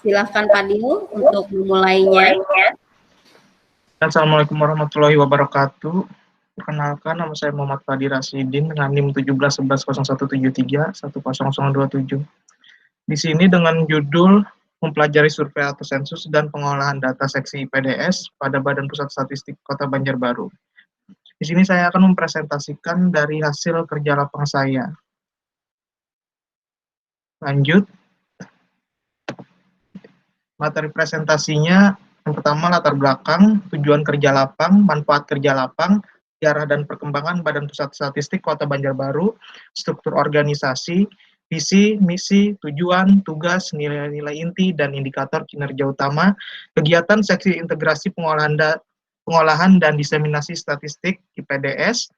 Silakan Pak Dio untuk memulainya. Assalamualaikum warahmatullahi wabarakatuh. Perkenalkan, nama saya Muhammad Fadi Rasidin dengan NIM 17110173100027. Di sini dengan judul mempelajari survei atau sensus dan pengolahan data seksi IPDS pada Badan Pusat Statistik Kota Banjarbaru. Di sini saya akan mempresentasikan dari hasil kerja lapang saya. Lanjut. Materi presentasinya yang pertama latar belakang, tujuan kerja lapang, manfaat kerja lapang, sejarah dan perkembangan Badan Pusat Statistik Kota Banjarbaru, struktur organisasi, visi, misi, tujuan, tugas, nilai-nilai inti, dan indikator kinerja utama, kegiatan seksi integrasi pengolahan dan diseminasi statistik IPDS,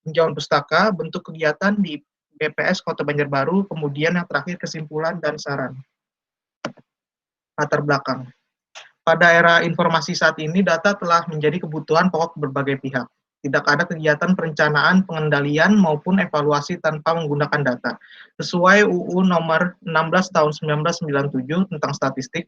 tinjauan pustaka, bentuk kegiatan di BPS Kota Banjarbaru, kemudian yang terakhir kesimpulan dan saran. Latar belakang. Pada era informasi saat ini, data telah menjadi kebutuhan pokok berbagai pihak. Tidak ada kegiatan perencanaan, pengendalian, maupun evaluasi tanpa menggunakan data. Sesuai UU nomor 16 tahun 1997 tentang statistik,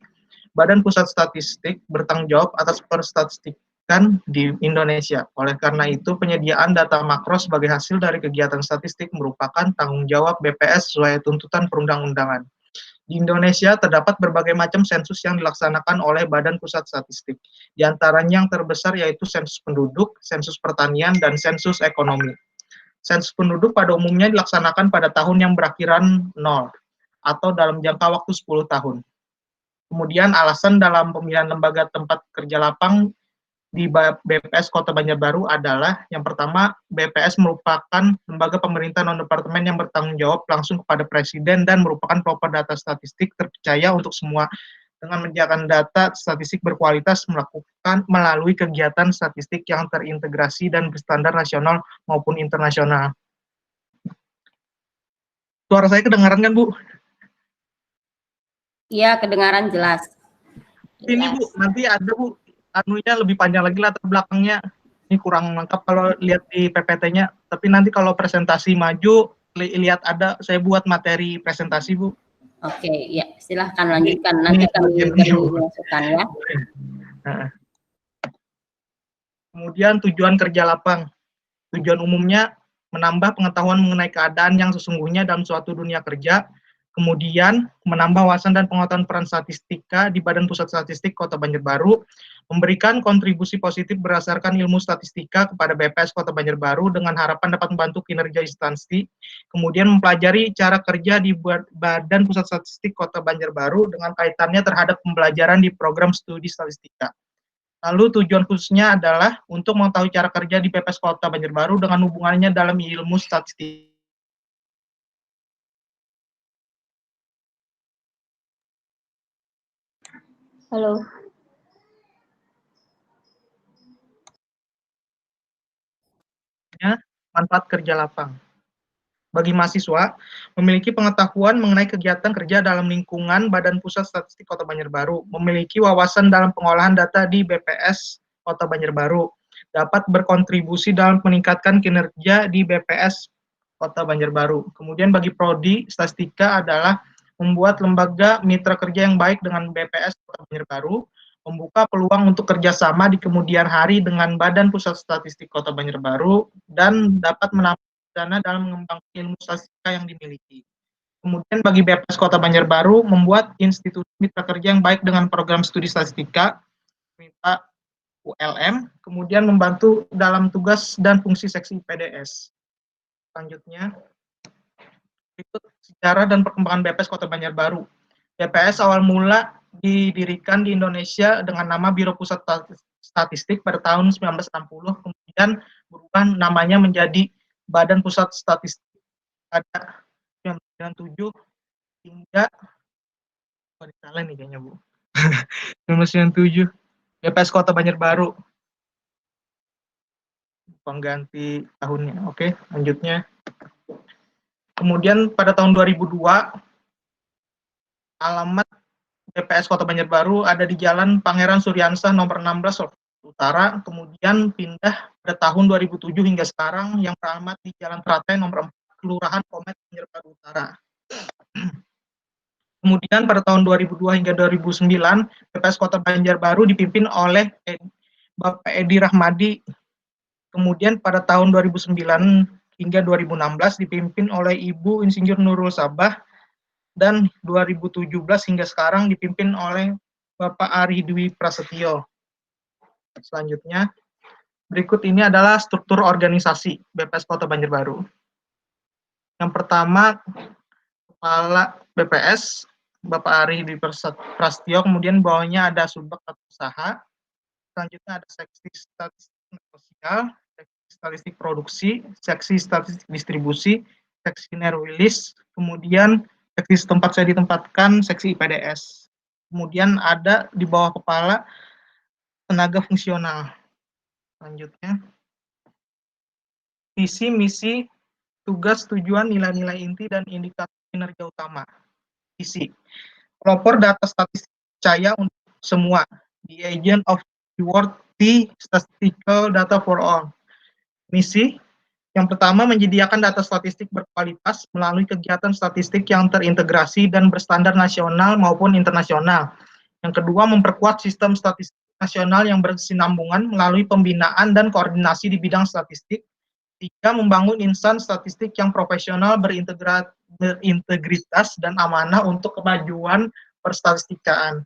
Badan Pusat Statistik bertanggung jawab atas perstatistikan di Indonesia. Oleh karena itu, penyediaan data makro sebagai hasil dari kegiatan statistik merupakan tanggung jawab BPS sesuai tuntutan perundang-undangan. Di Indonesia terdapat berbagai macam sensus yang dilaksanakan oleh Badan Pusat Statistik. Di antaranya yang terbesar yaitu sensus penduduk, sensus pertanian, dan sensus ekonomi. Sensus penduduk pada umumnya dilaksanakan pada tahun yang berakhiran 0 atau dalam jangka waktu 10 tahun. Kemudian alasan dalam pemilihan lembaga tempat kerja lapang di BPS Kota Banjarbaru adalah yang pertama, BPS merupakan lembaga pemerintah non-departemen yang bertanggung jawab langsung kepada Presiden dan merupakan pelopor data statistik terpercaya untuk semua dengan menyediakan data statistik berkualitas melakukan melalui kegiatan statistik yang terintegrasi dan berstandar nasional maupun internasional. Suara saya kedengaran kan, Bu? Iya, kedengaran jelas. Ini Bu, nanti ada Bu, anunya lebih panjang lagi latar belakangnya. Ini kurang lengkap kalau lihat di PPT-nya. Tapi nanti kalau presentasi maju, lihat ada saya buat materi presentasi Bu. Oke, ya silahkan lanjutkan. Nanti kami beri masukan ya. Kemudian tujuan kerja lapang. Tujuan umumnya menambah pengetahuan mengenai keadaan yang sesungguhnya dalam suatu dunia kerja, kemudian menambah wawasan dan pengetahuan peran statistika di Badan Pusat Statistik Kota Banjarbaru, memberikan kontribusi positif berdasarkan ilmu statistika kepada BPS Kota Banjarbaru dengan harapan dapat membantu kinerja instansi, kemudian mempelajari cara kerja di Badan Pusat Statistik Kota Banjarbaru dengan kaitannya terhadap pembelajaran di program studi statistika. Lalu tujuan khususnya adalah untuk mengetahui cara kerja di BPS Kota Banjarbaru dengan hubungannya dalam ilmu statistik. Halo. Manfaat kerja lapang. Bagi mahasiswa, memiliki pengetahuan mengenai kegiatan kerja dalam lingkungan Badan Pusat Statistik Kota Banjarbaru, memiliki wawasan dalam pengolahan data di BPS Kota Banjarbaru, dapat berkontribusi dalam meningkatkan kinerja di BPS Kota Banjarbaru. Kemudian bagi prodi statistika adalah membuat lembaga mitra kerja yang baik dengan BPS Kota Banjarbaru, membuka peluang untuk kerjasama di kemudian hari dengan Badan Pusat Statistik Kota Banjarbaru, dan dapat menambah dana dalam mengembangkan ilmu statistika yang dimiliki. Kemudian bagi BPS Kota Banjarbaru membuat institusi mitra kerja yang baik dengan program studi statistika, minta ULM, kemudian membantu dalam tugas dan fungsi seksi PDS. Selanjutnya, berikut sejarah dan perkembangan BPS Kota Banjarbaru. BPS awal mula didirikan di Indonesia dengan nama Biro Pusat Statistik pada tahun 1960, kemudian berubah namanya menjadi Badan Pusat Statistik pada 1997 hingga salah nih kayaknya Bu. 1997 BPS Kota Banjarbaru pengganti tahunnya. Oke, lanjutnya. Kemudian pada tahun 2002 alamat BPS Kota Banjarbaru ada di Jalan Pangeran Suryansah nomor 16 Utara, kemudian pindah pada tahun 2007 hingga sekarang yang beralamat di Jalan Teratai nomor 4 Kelurahan Komet Banjarbaru Utara. Kemudian pada tahun 2002 hingga 2009, BPS Kota Banjarbaru dipimpin oleh Bapak Edi Rahmadi. Kemudian pada tahun 2009 hingga 2016 dipimpin oleh Ibu Insinyur Nurul Sabah, dan 2017 hingga sekarang dipimpin oleh Bapak Ari Dwi Prasetyo. Selanjutnya, berikut ini adalah struktur organisasi BPS Kota Banjarbaru. Yang pertama, Kepala BPS, Bapak Ari Dwi Prasetyo, kemudian bawahnya ada Subbak atau usaha, selanjutnya ada seksi statistik sosial, seksi statistik produksi, seksi statistik distribusi, seksi nerwilis, kemudian seksi tempat saya ditempatkan, seksi IPDS. Kemudian ada di bawah kepala tenaga fungsional. Selanjutnya, visi, misi, tugas, tujuan, nilai-nilai inti, dan indikator kinerja utama. Visi, pelopor data statistik percaya untuk semua, the agent of the statistical data for all. Misi, yang pertama menyediakan data statistik berkualitas melalui kegiatan statistik yang terintegrasi dan berstandar nasional maupun internasional. Yang kedua, memperkuat sistem statistik nasional yang berkesinambungan melalui pembinaan dan koordinasi di bidang statistik. Tiga, membangun insan statistik yang profesional, berintegritas, dan amanah untuk kemajuan perstatistikaan.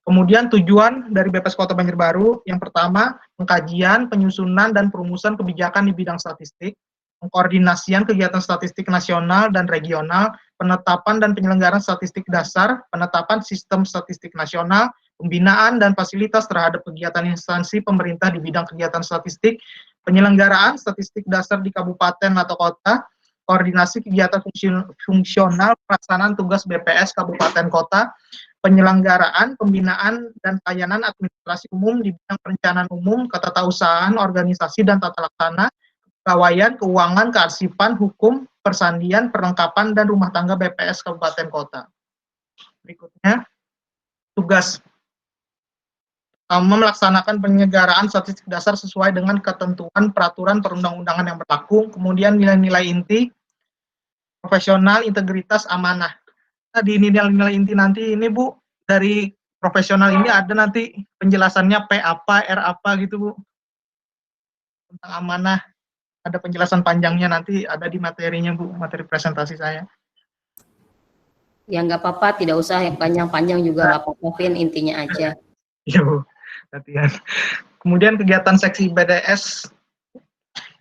Kemudian tujuan dari BPS Kota Banjarbaru, yang pertama, pengkajian, penyusunan, dan perumusan kebijakan di bidang statistik, pengkoordinasian kegiatan statistik nasional dan regional, penetapan dan penyelenggaraan statistik dasar, penetapan sistem statistik nasional, pembinaan dan fasilitas terhadap kegiatan instansi pemerintah di bidang kegiatan statistik, penyelenggaraan statistik dasar di kabupaten atau kota, koordinasi kegiatan fungsional pelaksanaan tugas BPS kabupaten kota, penyelenggaraan, pembinaan, dan pelayanan administrasi umum di bidang perencanaan umum, ketatausahaan, organisasi, dan tata laksana, kepegawaian, keuangan, kearsipan, hukum, persandian, perlengkapan, dan rumah tangga BPS kabupaten kota. Berikutnya, tugas melaksanakan penyelenggaraan statistik dasar sesuai dengan ketentuan peraturan perundang-undangan yang berlaku, kemudian nilai-nilai inti, profesional, integritas, amanah. Nah, di nilai-nilai inti nanti ini Bu, dari profesional ini ada nanti penjelasannya P apa, R apa gitu Bu. Tentang amanah, ada penjelasan panjangnya nanti ada di materinya Bu, materi presentasi saya. Ya nggak apa-apa, tidak usah yang panjang-panjang juga nggak apa-apa, Vin, intinya aja. Iya Bu, latihan. Kemudian kegiatan seksi BDS,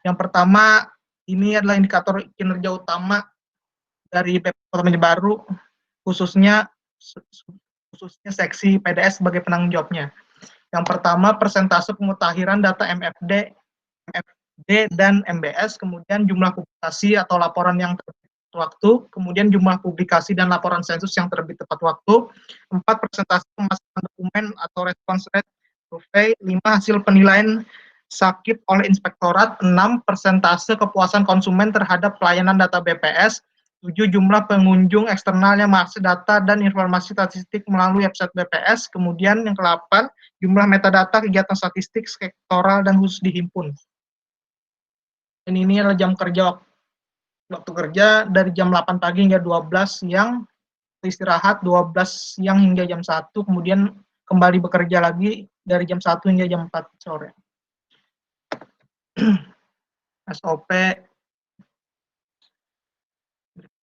yang pertama ini adalah indikator kinerja utama dari BPS Kota Banjarbaru, khususnya seksi PDS sebagai penanggung jawabnya. Yang pertama, persentase pemutahiran data MFD, dan MBS, kemudian jumlah publikasi atau laporan yang tepat waktu, kemudian jumlah publikasi dan laporan sensus yang terbit tepat waktu. 4, persentase pemasangan dokumen atau response rate survei. 5, hasil penilaian sakit oleh inspektorat. 6, persentase kepuasan konsumen terhadap pelayanan data BPS. 7, jumlah pengunjung eksternal yang mengakses data dan informasi statistik melalui website BPS. Kemudian yang ke-8, jumlah metadata kegiatan statistik sektoral dan khusus dihimpun. Dan ini adalah jam kerja, waktu kerja dari jam 8 pagi hingga 12 siang, istirahat 12 siang hingga jam 1, kemudian kembali bekerja lagi dari jam 1 hingga jam 4 sore. SOP,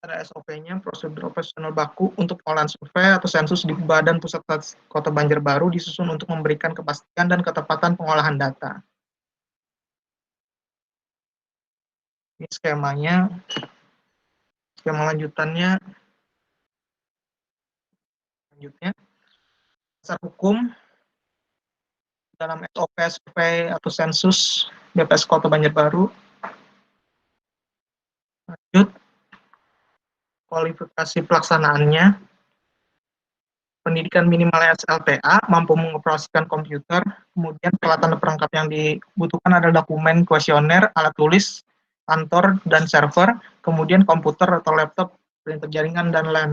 ada SOP-nya, prosedur operasional baku untuk pengolahan survei atau sensus di Badan Pusat Statistik Kota Banjarbaru disusun untuk memberikan kepastian dan ketepatan pengolahan data. Ini skemanya, skema lanjutannya. Selanjutnya, dasar hukum dalam SOP survei atau sensus BPS Kota Banjarbaru. Lanjut, kualifikasi pelaksanaannya, pendidikan minimal SLTA, mampu mengoperasikan komputer, kemudian peralatan perangkat yang dibutuhkan adalah dokumen, kuesioner, alat tulis, kantor, dan server, kemudian komputer atau laptop, printer jaringan, dan LAN.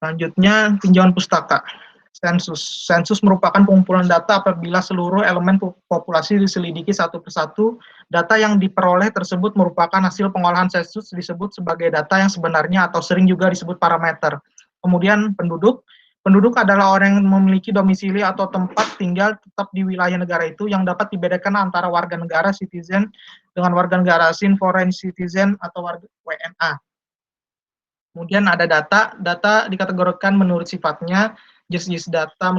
Selanjutnya, tinjauan pustaka. Sensus. Sensus merupakan pengumpulan data apabila seluruh elemen populasi diselidiki satu persatu. Data yang diperoleh tersebut merupakan hasil pengolahan sensus disebut sebagai data yang sebenarnya atau sering juga disebut parameter. Kemudian penduduk. Penduduk adalah orang yang memiliki domisili atau tempat tinggal tetap di wilayah negara itu yang dapat dibedakan antara warga negara citizen dengan warga negara asing foreign citizen atau warga WNA. Kemudian ada data. Data dikategorikan menurut sifatnya, jenis data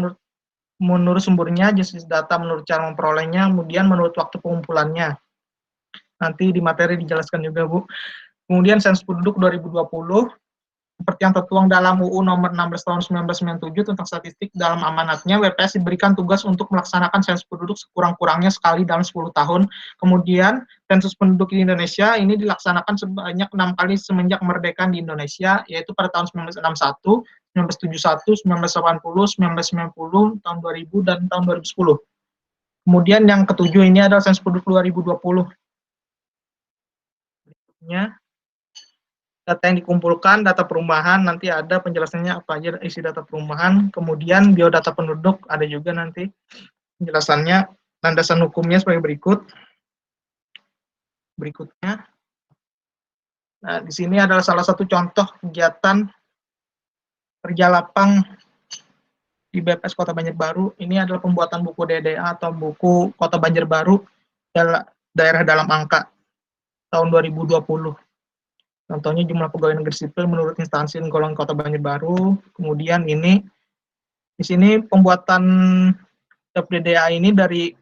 menurut sumbernya, jenis data menurut cara memperolehnya, kemudian menurut waktu pengumpulannya. Nanti di materi dijelaskan juga, Bu. Kemudian sensus penduduk 2020, seperti yang tertuang dalam UU nomor 16 tahun 1997 tentang statistik, dalam amanatnya WPS diberikan tugas untuk melaksanakan sensus penduduk sekurang-kurangnya sekali dalam 10 tahun. Kemudian sensus penduduk di Indonesia ini dilaksanakan sebanyak 6 kali semenjak kemerdekaan di Indonesia, yaitu pada tahun 1961, 1971, 1980, 1990, tahun 2000, dan tahun 2010. Kemudian yang ketujuh ini adalah sensus penduduk 2020. Berikutnya, data yang dikumpulkan, data perumahan, nanti ada penjelasannya apa aja isi data perumahan, kemudian biodata penduduk, ada juga nanti penjelasannya, landasan hukumnya sebagai berikut. Berikutnya, nah di sini adalah salah satu contoh kegiatan kerja lapang di BPS Kota Banjarbaru. Ini adalah pembuatan buku DDA atau buku Kota Banjarbaru daerah dalam angka tahun 2020. Contohnya jumlah pegawai negeri sipil menurut instansi dan golongan Kota Banjarbaru. Kemudian ini di sini pembuatan DDA ini dari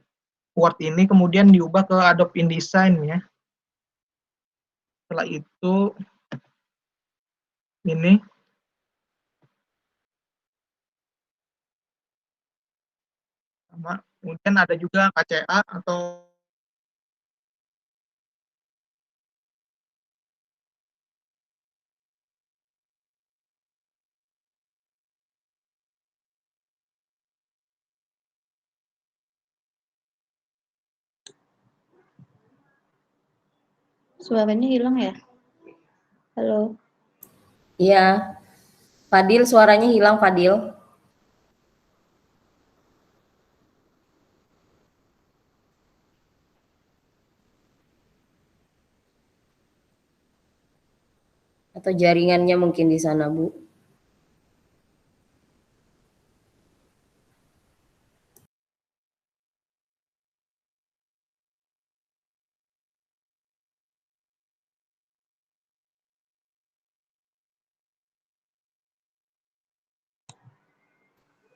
Word ini kemudian diubah ke Adobe InDesign ya. Setelah itu ini sama. Kemudian ada juga KCA atau Suaranya hilang ya? Halo. Iya. Fadil, suaranya hilang, Fadil. Atau jaringannya mungkin di sana, Bu.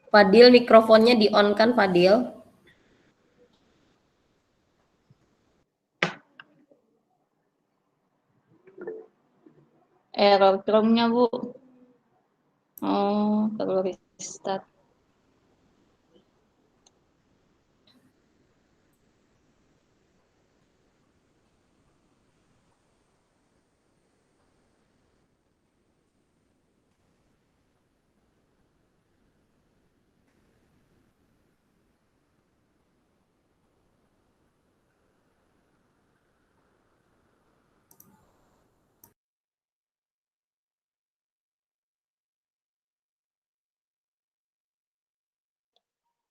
Fadil, mikrofonnya di-on kan, Fadil? Error Chrome-nya, Bu. Oh, perlu restart.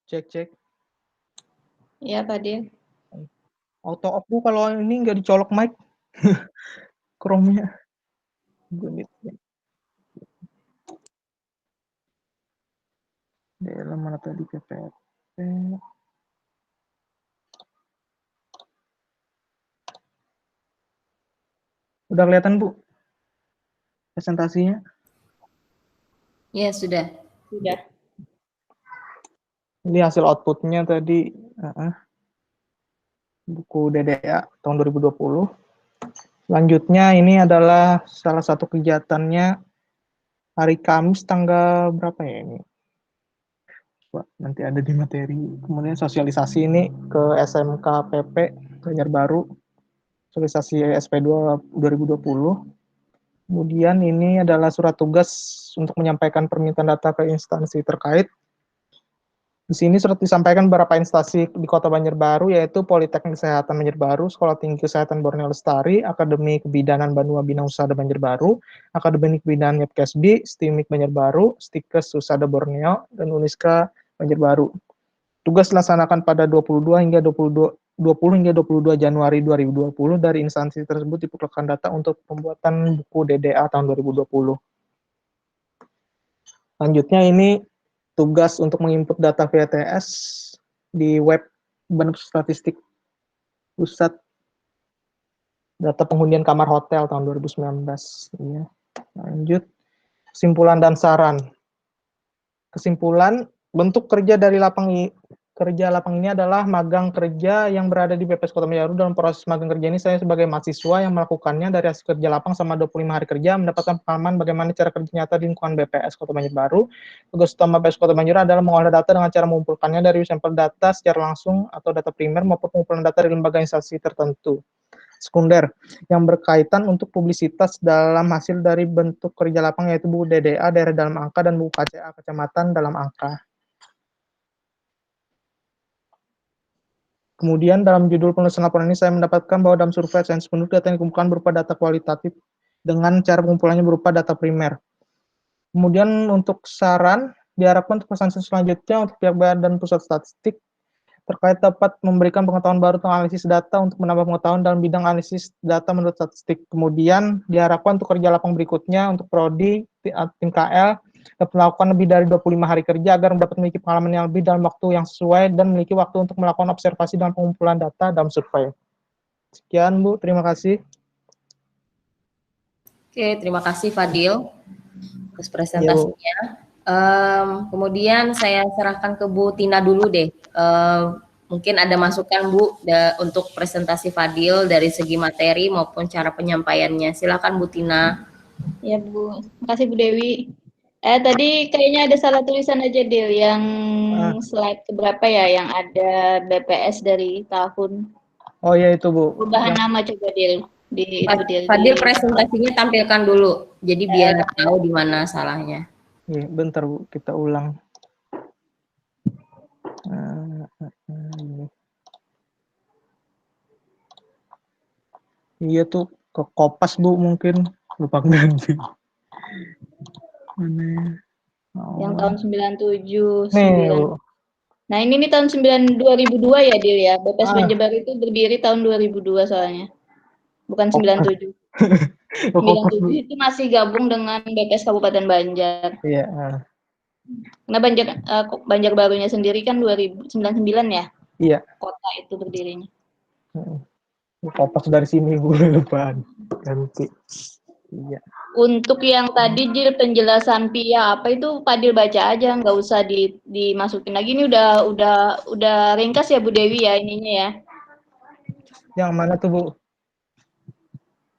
cek. Ya, Fadil. Auto off Bu kalau ini nggak dicolok mic. Chrome-nya. Dalam mana tadi PPT? Udah kelihatan Bu presentasinya? Ya, sudah. Sudah. Ini hasil outputnya tadi buku DDA tahun 2020. Selanjutnya ini adalah salah satu kegiatannya hari Kamis tanggal berapa ya ini? Nanti ada di materi. Kemudian sosialisasi ini ke SMK PP Banjarbaru, sosialisasi SP2 2020. Kemudian ini adalah surat tugas untuk menyampaikan permintaan data ke instansi terkait. Di sini surat disampaikan beberapa instansi di Kota Banjarbaru, yaitu Politeknik Kesehatan Banjarbaru, Sekolah Tinggi Kesehatan Borneo Lestari, Akademi Kebidanan Banua Bina Usada Banjarbaru, Akademi Kebidanan YPKSB, STIMIK Banjarbaru, Stikes Usada Borneo, dan Uniska Banjarbaru. Tugas dilaksanakan pada 20 hingga 22 Januari 2020 dari instansi tersebut diperlukan data untuk pembuatan buku DDA tahun 2020. Selanjutnya ini tugas untuk menginput data VTS di web Badan Statistik Pusat, data penghunian kamar hotel tahun 2019. Iya. Lanjut, kesimpulan dan saran. Kesimpulan, bentuk kerja lapang ini adalah magang kerja yang berada di BPS Kota Banjarbaru. Dalam proses magang kerja ini saya sebagai mahasiswa yang melakukannya dari hasil kerja lapang selama 25 hari kerja mendapatkan pengalaman bagaimana cara kerja nyata di lingkungan BPS Kota Banjarbaru. Tugas utama BPS Kota Banjarbaru adalah mengolah data dengan cara mengumpulkannya dari sampel data secara langsung atau data primer maupun pengumpulan data dari lembaga instansi tertentu. Sekunder yang berkaitan untuk publisitas dalam hasil dari bentuk kerja lapang yaitu buku DDA daerah dalam angka dan buku KCA kecamatan dalam angka. Kemudian dalam judul penulisan laporan ini saya mendapatkan bahwa dalam survei sains penduduk data yang dikumpulkan berupa data kualitatif dengan cara pengumpulannya berupa data primer. Kemudian untuk saran diharapkan untuk pesan selanjutnya untuk pihak Badan Pusat Statistik terkait dapat memberikan pengetahuan baru tentang analisis data untuk menambah pengetahuan dalam bidang analisis data menurut statistik. Kemudian diharapkan untuk kerja lapang berikutnya untuk prodi tim KL dapat melakukan lebih dari 25 hari kerja agar dapat memiliki pengalaman yang lebih dalam waktu yang sesuai dan memiliki waktu untuk melakukan observasi dan pengumpulan data dalam survei. Sekian Bu, terima kasih. Oke, terima kasih Fadil atas presentasinya. Kemudian saya serahkan ke Bu Tina dulu deh. Mungkin ada masukan Bu untuk presentasi Fadil dari segi materi maupun cara penyampaiannya. Silakan Bu Tina. Ya Bu, makasih Bu Dewi. Tadi kayaknya ada salah tulisan aja Dil, yang slide keberapa ya yang ada BPS dari tahun. Oh ya itu Bu. Perubahan nama coba Dil. Fadil presentasinya tampilkan dulu, jadi biar tahu di mana salahnya. Bentar Bu, kita ulang. Iya tuh ke kopas Bu, mungkin lupa ganti. Yang tahun 97. Nih, Bu. Nah ini nih tahun 2002 ya Dil ya. BPS Banjarbaru itu berdiri tahun 2002 soalnya. Bukan 97. 97 itu masih gabung dengan BPS Kabupaten Banjar. Iya. Karena Banjarbarunya sendiri kan 2099 ya. Iya. Kota itu berdirinya. Kopas dari sini Bu, lupa ganti. Iya. Untuk yang tadi Jil penjelasan PIA apa itu Fadil baca aja, nggak usah dimasukin lagi. Ini udah ringkas ya Bu Dewi ya ininya ya. Yang mana tuh Bu?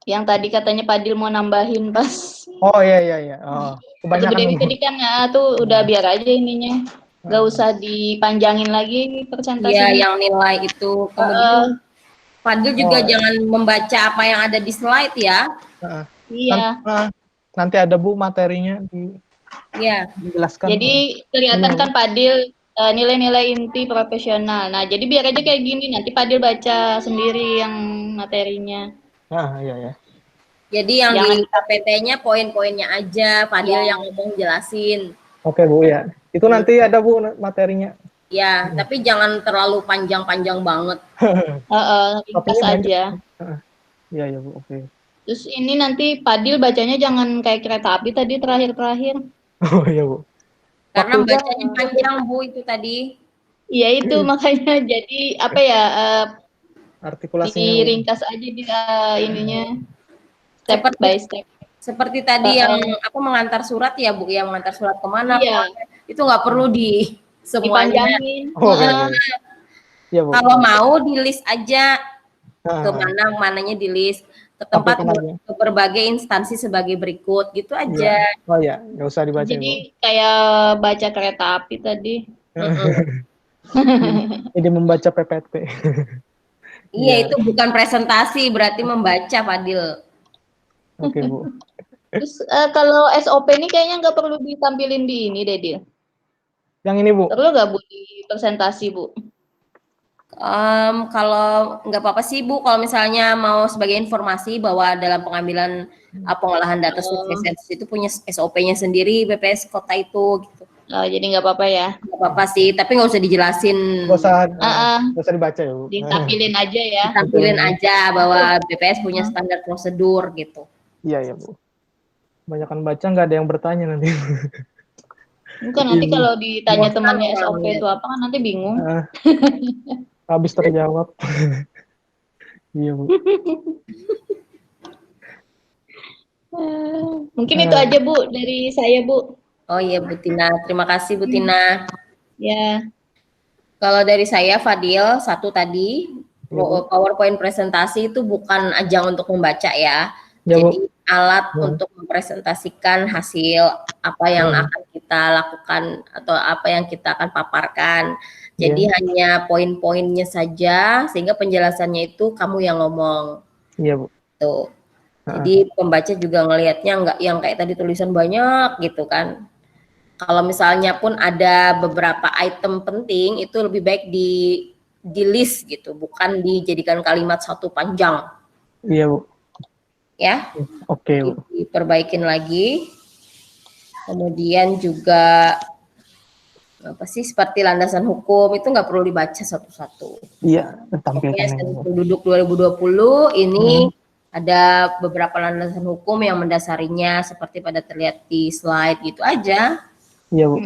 Yang tadi katanya Fadil mau nambahin pas. Oh iya. Oh, kebanyakan Bu Dewi tadi kan tuh udah biar aja ininya. Nggak usah dipanjangin lagi presentasinya. Iya, yang nilai itu. Kemudian Fadil juga jangan membaca apa yang ada di slide ya. Iya. Nanti ada Bu materinya dijelaskan. Jadi kelihatan kan Fadil nilai-nilai inti profesional. Nah, jadi biar aja kayak gini. Nanti Fadil baca sendiri yang materinya. Iya. Jadi yang di KPT-nya poin-poinnya aja, Fadil yang ngomong jelasin. Oke Bu ya. Itu nanti ada Bu materinya. Ya, tapi jangan terlalu panjang-panjang banget. Ringkas aja. Iya Bu, oke. Terus ini nanti Fadil bacanya jangan kayak kereta api tadi terakhir-terakhir. Oh iya Bu. Karena bacanya panjang Bu itu tadi. Iya itu makanya jadi apa ya? Artikulasinya. Diringkas aja di ininya. Step by step. Seperti tadi yang mengantar surat ya Bu, yang mengantar surat kemana? Iya. Itu nggak perlu di semuanya. Iya Bu. Kalau mau di list aja mananya di list. Ke tempat ke berbagai instansi sebagai berikut gitu aja. Oh ya, nggak usah dibaca. Jadi kayak baca kereta api tadi. Jadi membaca PPT. Iya, itu bukan presentasi, berarti membaca Fadil. Oke Bu. Terus kalau SOP ini kayaknya nggak perlu ditampilin di ini deh Dil. Yang ini Bu. Perlu nggak Bu di presentasi Bu? Kalau nggak apa-apa sih Bu, kalau misalnya mau sebagai informasi bahwa dalam pengambilan pengolahan data survei sensus itu punya SOP-nya sendiri BPS kota itu gitu. Oh, jadi nggak apa-apa ya? Nggak apa-apa sih, tapi nggak usah dijelasin. Nggak usah dibaca ya Bu. Ditampilin aja ya. Ditampilin aja bahwa BPS punya standar prosedur gitu. Iya Bu. Kebanyakan baca nggak ada yang bertanya nanti. Bukan nanti Ibu. kalau ditanya Bosan temannya orang SOP lihat. itu apa kan nanti bingung. Habis terjawab. Iya, Bu. Mungkin itu aja Bu dari saya Bu. Oh iya Bu Tina, terima kasih Bu Tina. Ya, Kalau dari saya Fadil, satu tadi Iya, Bu. PowerPoint presentasi itu bukan ajang untuk membaca ya. Ya, Bu. Jadi alat Ya. untuk mempresentasikan hasil apa yang Hmm. akan kita lakukan atau apa yang kita akan paparkan. Jadi Iya. hanya poin-poinnya saja sehingga penjelasannya itu kamu yang ngomong. Iya, Bu. Tuh. Ah. Jadi pembaca juga ngelihatnya nggak yang kayak tadi tulisan banyak gitu kan. Kalau misalnya pun ada beberapa item penting itu lebih baik di list gitu, bukan dijadikan kalimat satu panjang Iya, Bu. ya. Oke, Bu. Diperbaikin lagi. Kemudian juga apa sih seperti landasan hukum itu nggak perlu dibaca satu-satu. Iya, Oke, tampilkan. Sensus Penduduk 2020 ini ada beberapa landasan hukum yang mendasarinya seperti pada terlihat di slide gitu aja. Iya, Bu.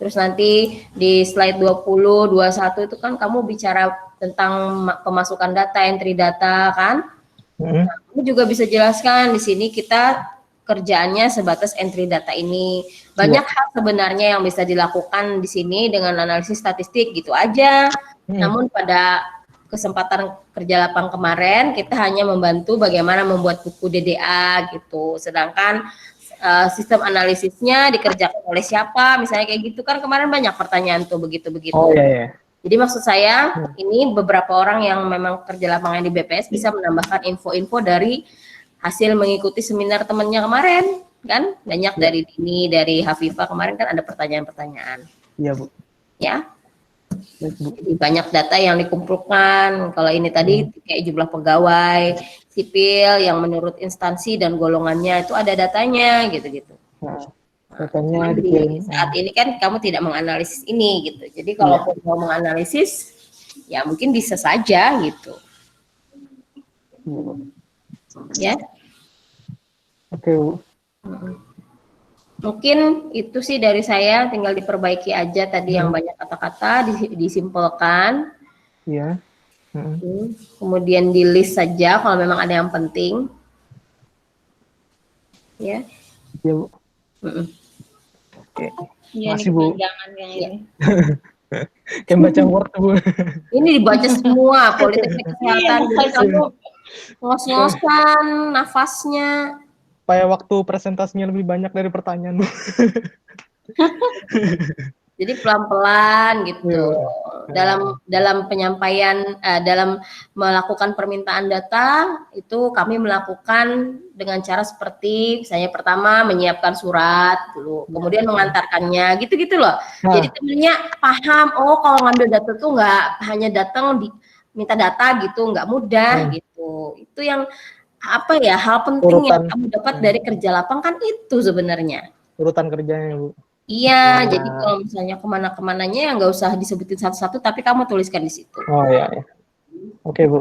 Terus nanti di slide 20, 21 itu kan kamu bicara tentang pemasukan data, entry data kan? Kamu juga bisa jelaskan di sini kita kerjaannya sebatas entry data ini. Banyak hal sebenarnya yang bisa dilakukan di sini dengan analisis statistik gitu aja. Namun pada kesempatan kerja lapang kemarin kita hanya membantu bagaimana membuat buku DDA gitu. Sedangkan sistem analisisnya dikerjakan oleh siapa, misalnya kayak gitu kan kemarin banyak pertanyaan tuh begitu-begitu. Oh iya, iya. Jadi maksud saya ini beberapa orang yang memang kerja lapangan di BPS bisa menambahkan info-info dari hasil mengikuti seminar temannya kemarin kan, banyak dari Dini, dari Hafifah kemarin kan ada pertanyaan-pertanyaan. Iya, Bu. Ya. Jadi banyak data yang dikumpulkan. Kalau ini tadi kayak jumlah pegawai sipil yang menurut instansi dan golongannya itu ada datanya gitu-gitu. Datanya di saat ini kan kamu tidak menganalisis ini gitu. Jadi kalau mau menganalisis ya mungkin bisa saja gitu. Ya. Oke, Bu. Mungkin itu sih dari saya, tinggal diperbaiki aja tadi yang banyak kata-kata disimpulkan. Iya. Kemudian di list saja kalau memang ada yang penting. Ya. Iya, Bu. Oke. Iya, Masih, Bu. Jangan yang ini. Kayak baca Word, Bu. Ini dibaca semua, politik kesehatan, jadi kamu ngos-ngosan nafasnya. Supaya waktu presentasinya lebih banyak dari pertanyaan, Bu. Jadi pelan-pelan gitu. Dalam penyampaian, dalam melakukan permintaan data itu kami melakukan dengan cara seperti misalnya pertama menyiapkan surat dulu, kemudian mengantarkannya, gitu-gitu loh. Jadi temennya paham, oh kalau ngambil data tuh nggak hanya datang minta data gitu, nggak mudah gitu. Itu yang apa ya hal penting yang kamu dapat dari kerja lapang kan itu sebenarnya. Urutan kerjanya, Bu. Iya, jadi kalau misalnya kemana-kemananya ya nggak usah disebutin satu-satu, tapi kamu tuliskan di situ. Oh iya, iya. Oke, Bu.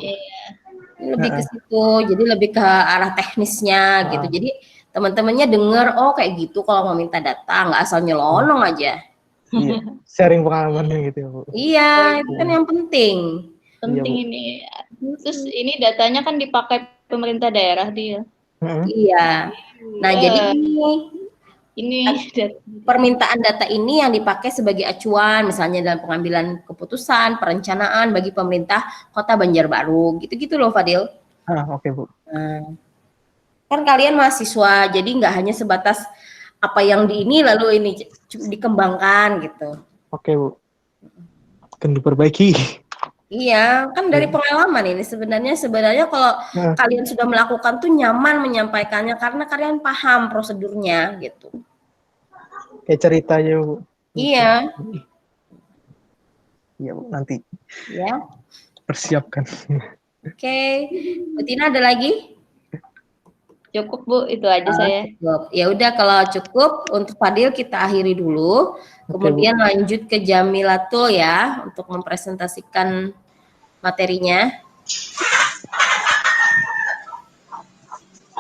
Lebih ke situ, jadi lebih ke arah teknisnya gitu. Jadi teman-temannya dengar, oh kayak gitu kalau mau minta data, nggak asal nyelonong aja. Iya, sharing pengalamannya gitu ya, Bu. Iya, itu kan yang penting. Penting ini. Terus ini datanya kan dipakai pemerintah daerah, Dil. Iya. Nah, jadi ini permintaan data ini yang dipakai sebagai acuan misalnya dalam pengambilan keputusan, perencanaan bagi pemerintah Kota Banjarbaru, gitu-gitu loh Fadil. Oke, Bu. Kan kalian mahasiswa, jadi nggak hanya sebatas apa yang di ini lalu ini dikembangkan gitu. Oke, Bu. Akan diperbaiki. Iya, kan dari pengalaman ini sebenarnya kalau kalian sudah melakukan tuh nyaman menyampaikannya karena kalian paham prosedurnya gitu. Kayak ceritanya, Bu. Iya. Iya, Bu, nanti. Ya. Persiapkan. Oke. Bu Tina ada lagi? Cukup, Bu, itu aja saya. Cukup. Ya udah kalau cukup untuk Fadil kita akhiri dulu. Kemudian lanjut ke Jamilatul ya untuk mempresentasikan materinya.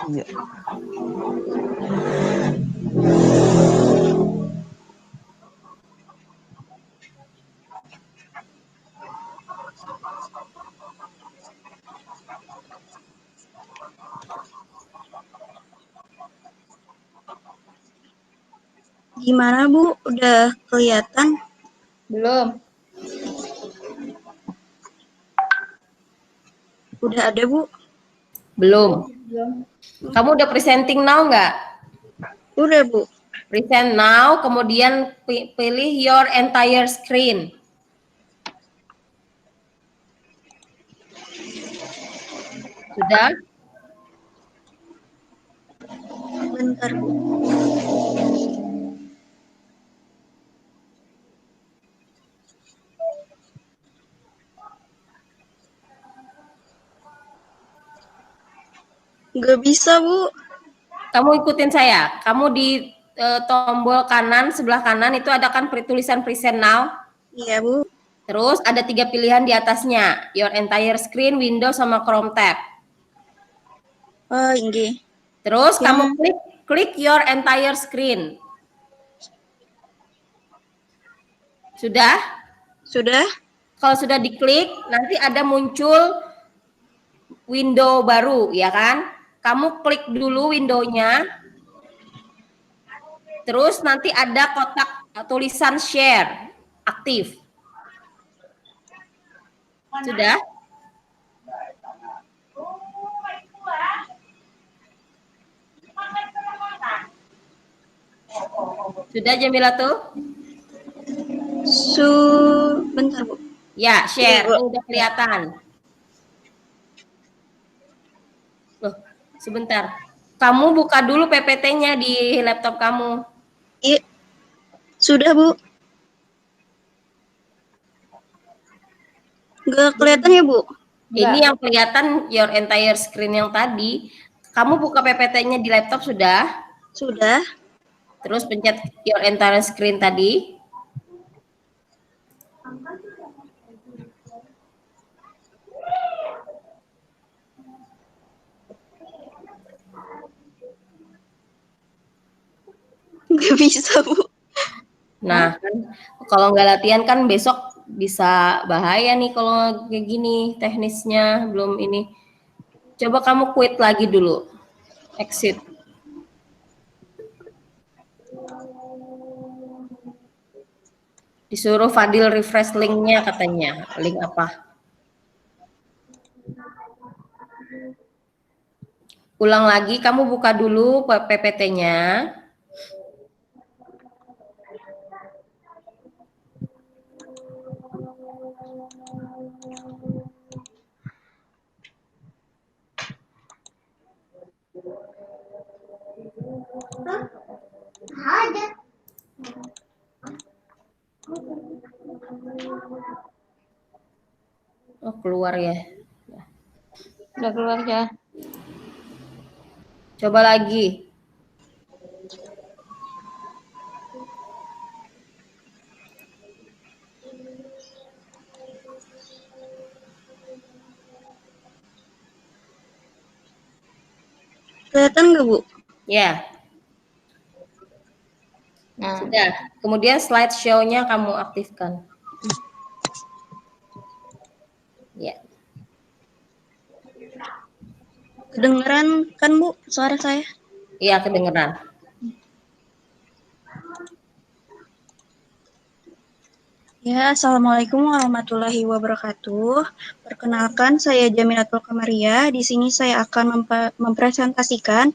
Iya. Gimana Bu? Udah kelihatan? Belum. Udah ada Bu? Belum. Kamu udah presenting now nggak? Udah Bu. Present now, kemudian pilih your entire screen. Sudah? Bentar Bu. Gak bisa Bu. Kamu ikutin saya. Kamu di tombol kanan, sebelah kanan itu ada kan tulisan present now. Iya Bu. Terus ada 3 pilihan di atasnya. Your entire screen, Windows, sama Chrome tab. Oh ini. Terus Yang- kamu klik your entire screen. Sudah? Sudah? Kalau sudah diklik, nanti ada muncul window baru, ya kan? Kamu klik dulu windownya. Terus nanti ada kotak tulisan share, aktif. Sudah? Sudah Jamila tuh? Bentar Bu. Ya, share. Iya, Bu. Ini udah kelihatan. Loh, sebentar. Kamu buka dulu PPT-nya di laptop kamu. Iya. Sudah Bu. Gak kelihatan ya Bu? Ini yang kelihatan your entire screen yang tadi. Kamu buka PPT-nya di laptop sudah? Sudah. Terus pencet your entire screen tadi. Gak bisa Bu. Nah, kan kalau nggak latihan kan besok bisa bahaya nih kalau kayak gini teknisnya belum ini. Coba kamu quit lagi dulu. Exit. Disuruh Fadil refresh link-nya katanya. Link apa? Ulang lagi, kamu buka dulu PPT-nya. Oh, keluar ya. Udah keluar ya. Coba lagi. Kelihatan gak Bu? Ya, Nah, sudah. Kemudian slideshow-nya kamu aktifkan. Ya. Kedengeran kan Bu suara saya? Iya, kedengeran. Ya, Assalamualaikum warahmatullahi wabarakatuh. Perkenalkan, saya Jamilatul Kamaria. Di sini saya akan mempresentasikan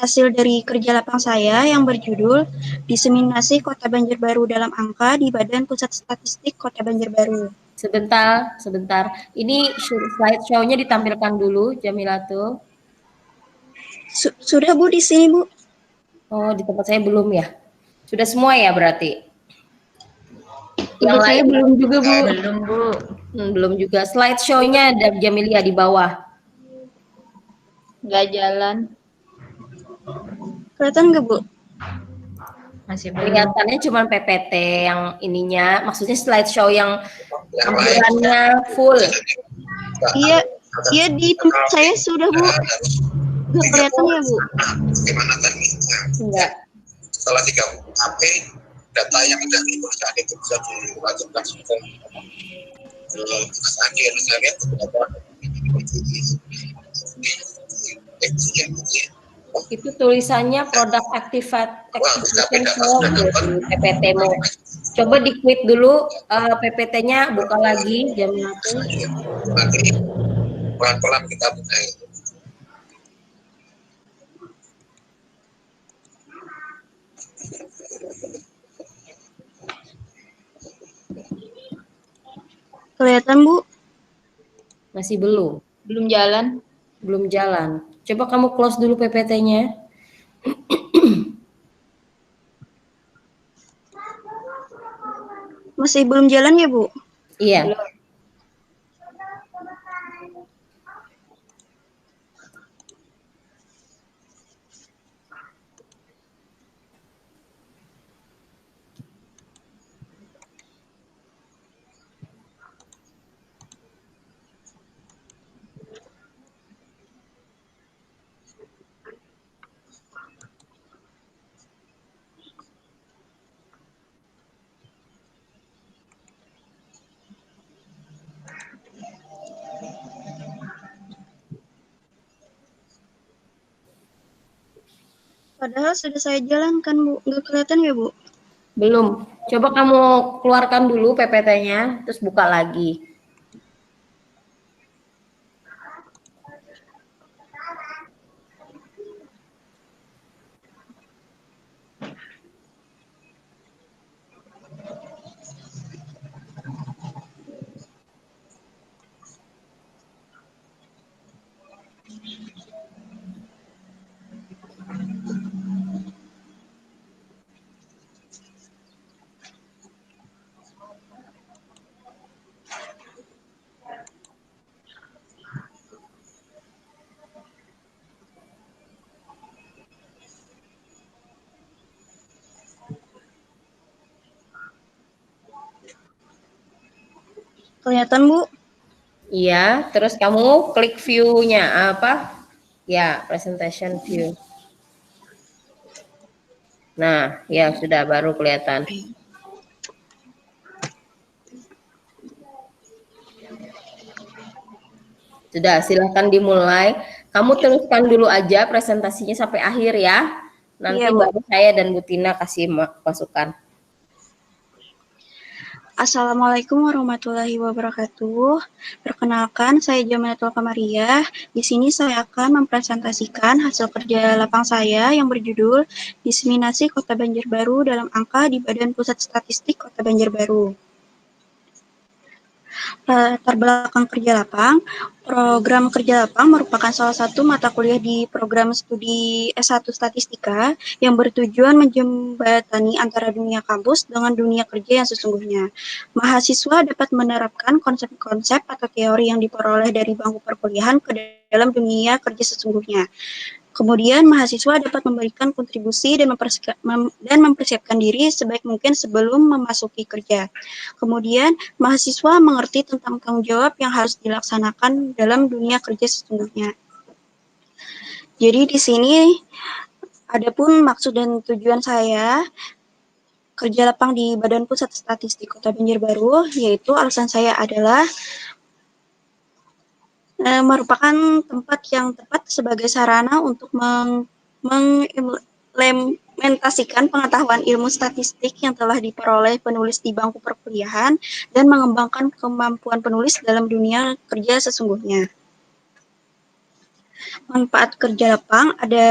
hasil dari kerja lapang saya yang berjudul Diseminasi Kota Banjarbaru dalam Angka di Badan Pusat Statistik Kota Banjarbaru. Sebentar, sebentar. Ini slideshow-nya ditampilkan dulu, Jamila tuh. Sudah Bu di sini Bu? Oh, di tempat saya belum ya? Sudah semua ya berarti? Yang tempat saya lain belum juga Bu. belum Bu. Belum juga. Slideshow-nya ada Jamilia di bawah. Nggak jalan. Kelihatan nggak Bu? Masih kelihatannya cuma PPT yang ininya, maksudnya slideshow yang tampilannya full. Iya, iya di tempat saya sudah Bu. Nggak kelihatan ya Bu? Bagaimana tekniknya? Enggak. Setelah 3 HP, data yang ada di perusahaan itu bisa dilanjutkan langsung ke Mas Akhir. Saya lihat beberapa Itu tulisannya product Wah, tapi activation data form sudah dapat. di PPT-mu. Coba di-quit dulu PPT-nya, buka lagi jam 1. Nanti pelan-pelan kita mulai. Kelihatan, Bu? Masih belum? Belum jalan. Belum jalan. Coba kamu close dulu PPT-nya. Masih belum jalan ya, Bu? Iya. Belum. Padahal sudah saya jalankan, Bu. Nggak kelihatan ya, Bu? Belum. Coba kamu keluarkan dulu PPT-nya, terus buka lagi. Kelihatan, Bu? Iya, terus kamu klik view-nya apa? Ya, presentation view. Nah, ya sudah baru kelihatan. Sudah, silahkan dimulai. Kamu teruskan dulu aja presentasinya sampai akhir ya. Nanti Iya, Bu. baru saya dan Bu Tina kasih masukan. Assalamualaikum warahmatullahi wabarakatuh. Perkenalkan, saya Jamilatul Kamariah. Di sini saya akan mempresentasikan hasil kerja lapang saya yang berjudul Diseminasi Kota Banjarbaru dalam Angka di Badan Pusat Statistik Kota Banjarbaru. Latar belakang kerja lapang. Program kerja lapang merupakan salah satu mata kuliah di program studi S1 Statistika yang bertujuan menjembatani antara dunia kampus dengan dunia kerja yang sesungguhnya. Mahasiswa dapat menerapkan konsep-konsep atau teori yang diperoleh dari bangku perkuliahan ke dalam dunia kerja sesungguhnya. Kemudian mahasiswa dapat memberikan kontribusi dan mempersiapkan diri sebaik mungkin sebelum memasuki kerja. Kemudian mahasiswa mengerti tentang tanggung jawab yang harus dilaksanakan dalam dunia kerja sesungguhnya. Jadi di sini adapun maksud dan tujuan saya kerja lapang di Badan Pusat Statistik Kota Banjarbaru, yaitu alasan saya adalah merupakan tempat yang tepat sebagai sarana untuk mengimplementasikan pengetahuan ilmu statistik yang telah diperoleh penulis di bangku perkuliahan dan mengembangkan kemampuan penulis dalam dunia kerja sesungguhnya. Manfaat kerja lapang ada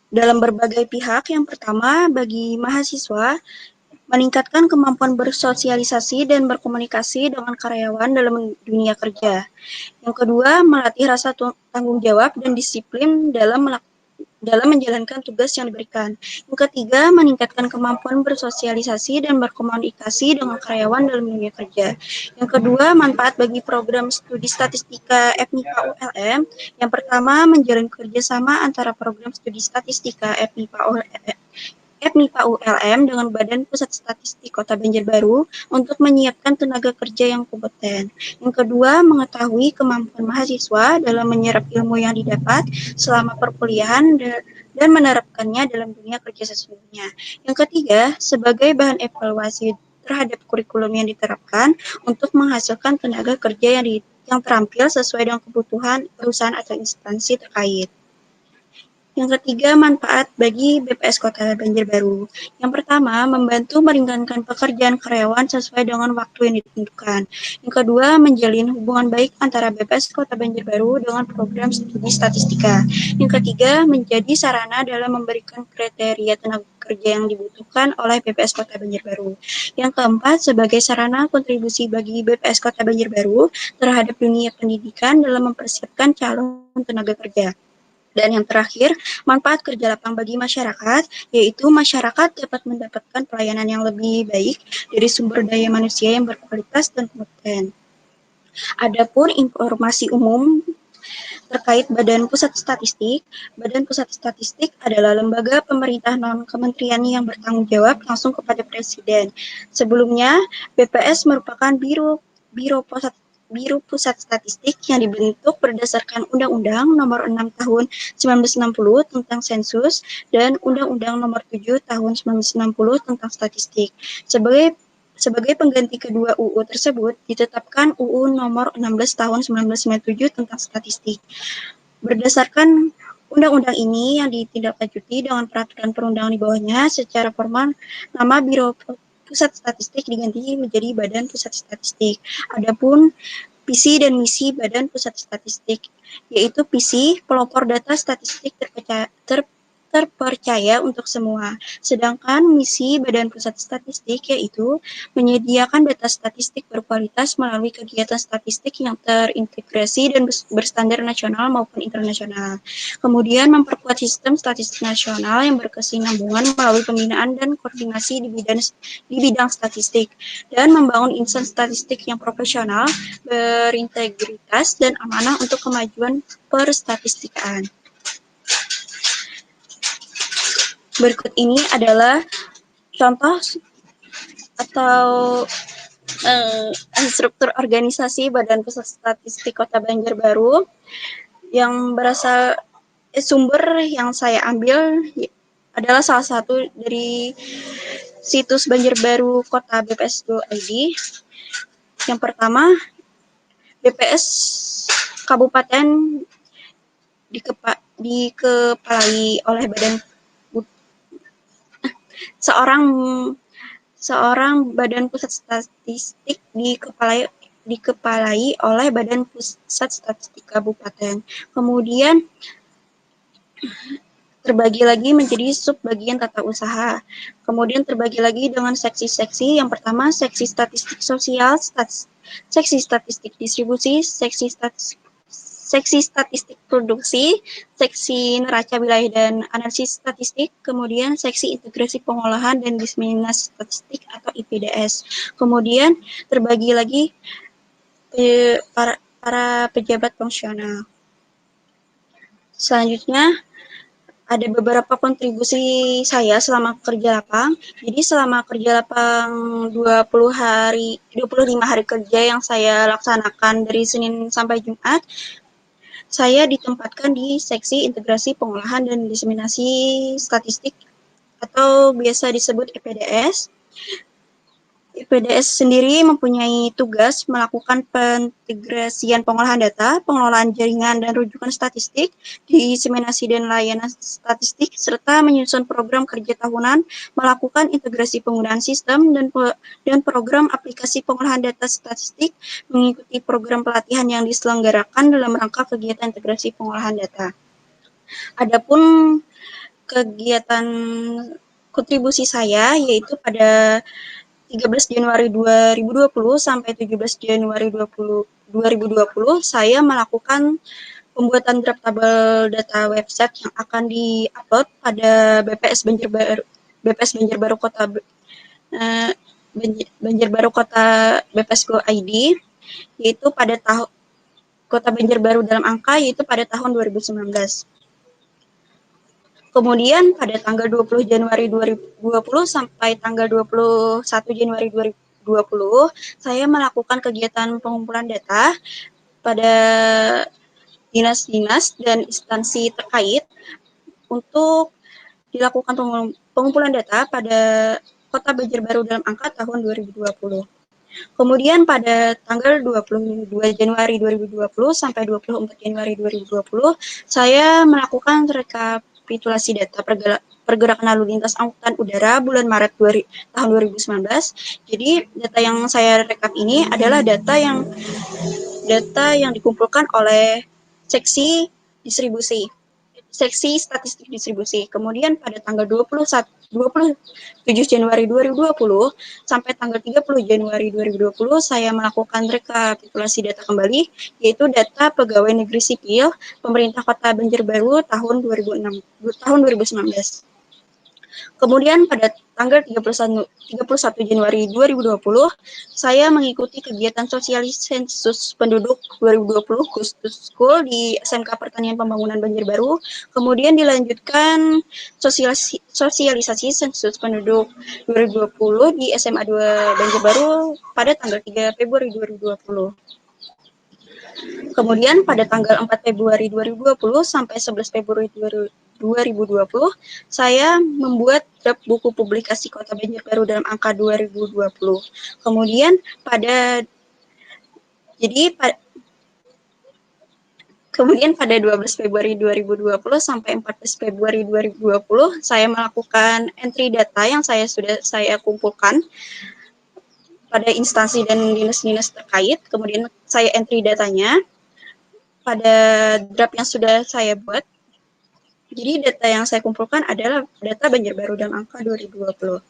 dalam berbagai pihak. Yang pertama, bagi mahasiswa, meningkatkan kemampuan bersosialisasi dan berkomunikasi dengan karyawan dalam dunia kerja. Yang kedua, melatih rasa tanggung jawab dan disiplin dalam menjalankan tugas yang diberikan. Yang ketiga, meningkatkan kemampuan bersosialisasi dan berkomunikasi dengan karyawan dalam dunia kerja. Yang kedua, manfaat bagi program studi statistika FMIPA ULM. Yang pertama, menjalin kerjasama antara program studi statistika FMIPA ULM dengan Badan Pusat Statistik Kota Banjarbaru untuk menyiapkan tenaga kerja yang kompeten. Yang kedua, mengetahui kemampuan mahasiswa dalam menyerap ilmu yang didapat selama perkuliahan dan menerapkannya dalam dunia kerja sesungguhnya. Yang ketiga, sebagai bahan evaluasi terhadap kurikulum yang diterapkan untuk menghasilkan tenaga kerja yang terampil sesuai dengan kebutuhan perusahaan atau instansi terkait. Yang ketiga, manfaat bagi BPS Kota Banjarbaru. Yang pertama, membantu meringankan pekerjaan karyawan sesuai dengan waktu yang ditentukan. Yang kedua, menjalin hubungan baik antara BPS Kota Banjarbaru dengan program studi statistika. Yang ketiga, menjadi sarana dalam memberikan kriteria tenaga kerja yang dibutuhkan oleh BPS Kota Banjarbaru. Yang keempat, sebagai sarana kontribusi bagi BPS Kota Banjarbaru terhadap dunia pendidikan dalam mempersiapkan calon tenaga kerja. Dan yang terakhir, manfaat kerja lapang bagi masyarakat, yaitu masyarakat dapat mendapatkan pelayanan yang lebih baik dari sumber daya manusia yang berkualitas dan kompeten. Adapun informasi umum terkait Badan Pusat Statistik, Badan Pusat Statistik adalah lembaga pemerintah non-kementerian yang bertanggung jawab langsung kepada Presiden. Sebelumnya, BPS merupakan Biro Pusat Statistik yang dibentuk berdasarkan Undang-Undang Nomor 6 Tahun 1960 tentang Sensus dan Undang-Undang Nomor 7 Tahun 1960 tentang Statistik. Sebagai pengganti kedua UU tersebut, ditetapkan UU Nomor 16 Tahun 1997 tentang Statistik. Berdasarkan undang-undang ini yang ditindaklanjuti dengan peraturan perundangan di bawahnya, secara formal nama Biro Pusat Statistik diganti menjadi Badan Pusat Statistik. Adapun visi dan misi Badan Pusat Statistik, yaitu visi pelopor data statistik terpercaya untuk semua. Sedangkan misi Badan Pusat Statistik yaitu menyediakan data statistik berkualitas melalui kegiatan statistik yang terintegrasi dan berstandar nasional maupun internasional. Kemudian memperkuat sistem statistik nasional yang berkesinambungan melalui pembinaan dan koordinasi di bidang statistik dan membangun insan statistik yang profesional, berintegritas dan amanah untuk kemajuan perstatistikaan. Berikut ini adalah contoh atau struktur organisasi Badan Pusat Statistik Kota Banjarbaru yang berasal sumber yang saya ambil adalah salah satu dari situs Banjarbaru Kota BPS.id. Yang pertama, BPS Kabupaten dikepalai oleh seorang Badan Pusat Statistik dikepalai oleh Badan Pusat Statistik Kabupaten. Kemudian terbagi lagi menjadi sub-bagian tata usaha. Kemudian terbagi lagi dengan seksi-seksi. Yang pertama, seksi statistik sosial, seksi statistik distribusi, seksi statistik produksi, seksi neraca wilayah dan analisis statistik, kemudian seksi integrasi pengolahan dan diseminasi statistik atau IPDS. Kemudian terbagi lagi para pejabat fungsional. Selanjutnya, ada beberapa kontribusi saya selama kerja lapang. Jadi selama kerja lapang 25 hari kerja yang saya laksanakan dari Senin sampai Jumat, saya ditempatkan di seksi integrasi pengolahan dan diseminasi statistik atau biasa disebut IPDS. IPDS sendiri mempunyai tugas melakukan pengintegrasian pengolahan data, pengelolaan jaringan dan rujukan statistik, diseminasi dan layanan statistik, serta menyusun program kerja tahunan, melakukan integrasi penggunaan sistem dan program aplikasi pengolahan data statistik, mengikuti program pelatihan yang diselenggarakan dalam rangka kegiatan integrasi pengolahan data. Adapun kegiatan kontribusi saya yaitu pada 13 Januari 2020 sampai 17 Januari 2020 saya melakukan pembuatan draft tabel data website yang akan di-upload pada BPS Banjarbaru Kota Banjarbaru Kota BPS.id yaitu pada Kota Banjarbaru dalam angka yaitu pada tahun 2019. Kemudian pada tanggal 20 Januari 2020 sampai tanggal 21 Januari 2020, saya melakukan kegiatan pengumpulan data pada dinas-dinas dan instansi terkait untuk dilakukan pengumpulan data pada Kota Banjarbaru dalam angka tahun 2020. Kemudian pada tanggal 22 Januari 2020 sampai 24 Januari 2020, saya melakukan rekapitulasi data pergerakan lalu lintas angkutan udara bulan Maret tahun 2019. Jadi data yang saya rekap ini adalah data yang dikumpulkan oleh seksi statistik distribusi. Kemudian pada tanggal 27 Januari 2020 sampai tanggal 30 Januari 2020 saya melakukan rekapitulasi data kembali, yaitu data pegawai negeri sipil pemerintah Kota Banjarbaru tahun 2019. Kemudian pada tanggal 31 Januari 2020, saya mengikuti kegiatan sosialisasi sensus penduduk 2020 Gustus School di SMK Pertanian Pembangunan Banjarbaru. Kemudian dilanjutkan sosialisasi sensus penduduk 2020 di SMA 2 Banjarbaru pada tanggal 3 Februari 2020. Kemudian pada tanggal 4 Februari 2020 sampai 11 Februari 2020, saya membuat draft buku publikasi Kota Banjarbaru dalam angka 2020. Kemudian pada 12 Februari 2020 sampai 14 Februari 2020, saya melakukan entry data yang saya kumpulkan pada instansi dan dinas-dinas terkait. Kemudian saya entry datanya pada draft yang sudah saya buat. Jadi data yang saya kumpulkan adalah data Banjarbaru dalam angka 2020.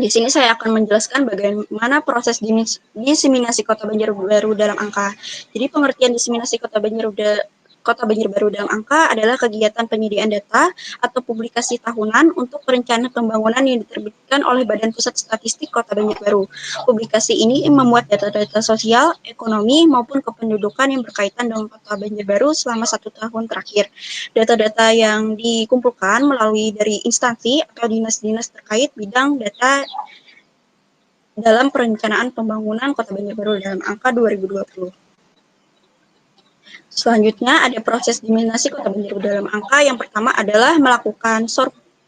Di sini saya akan menjelaskan bagaimana proses diseminasi Kota Banjarbaru dalam angka. Jadi pengertian diseminasi Kota Banjarbaru dalam angka adalah kegiatan penyediaan data atau publikasi tahunan untuk perencanaan pembangunan yang diterbitkan oleh Badan Pusat Statistik Kota Banjarbaru. Publikasi ini memuat data-data sosial, ekonomi, maupun kependudukan yang berkaitan dengan Kota Banjarbaru selama 1 tahun terakhir. Data-data yang dikumpulkan melalui dari instansi atau dinas-dinas terkait bidang data dalam perencanaan pembangunan Kota Banjarbaru dalam angka 2020. Selanjutnya ada proses diseminasi Kota Banjarbaru dalam angka. Yang pertama adalah melakukan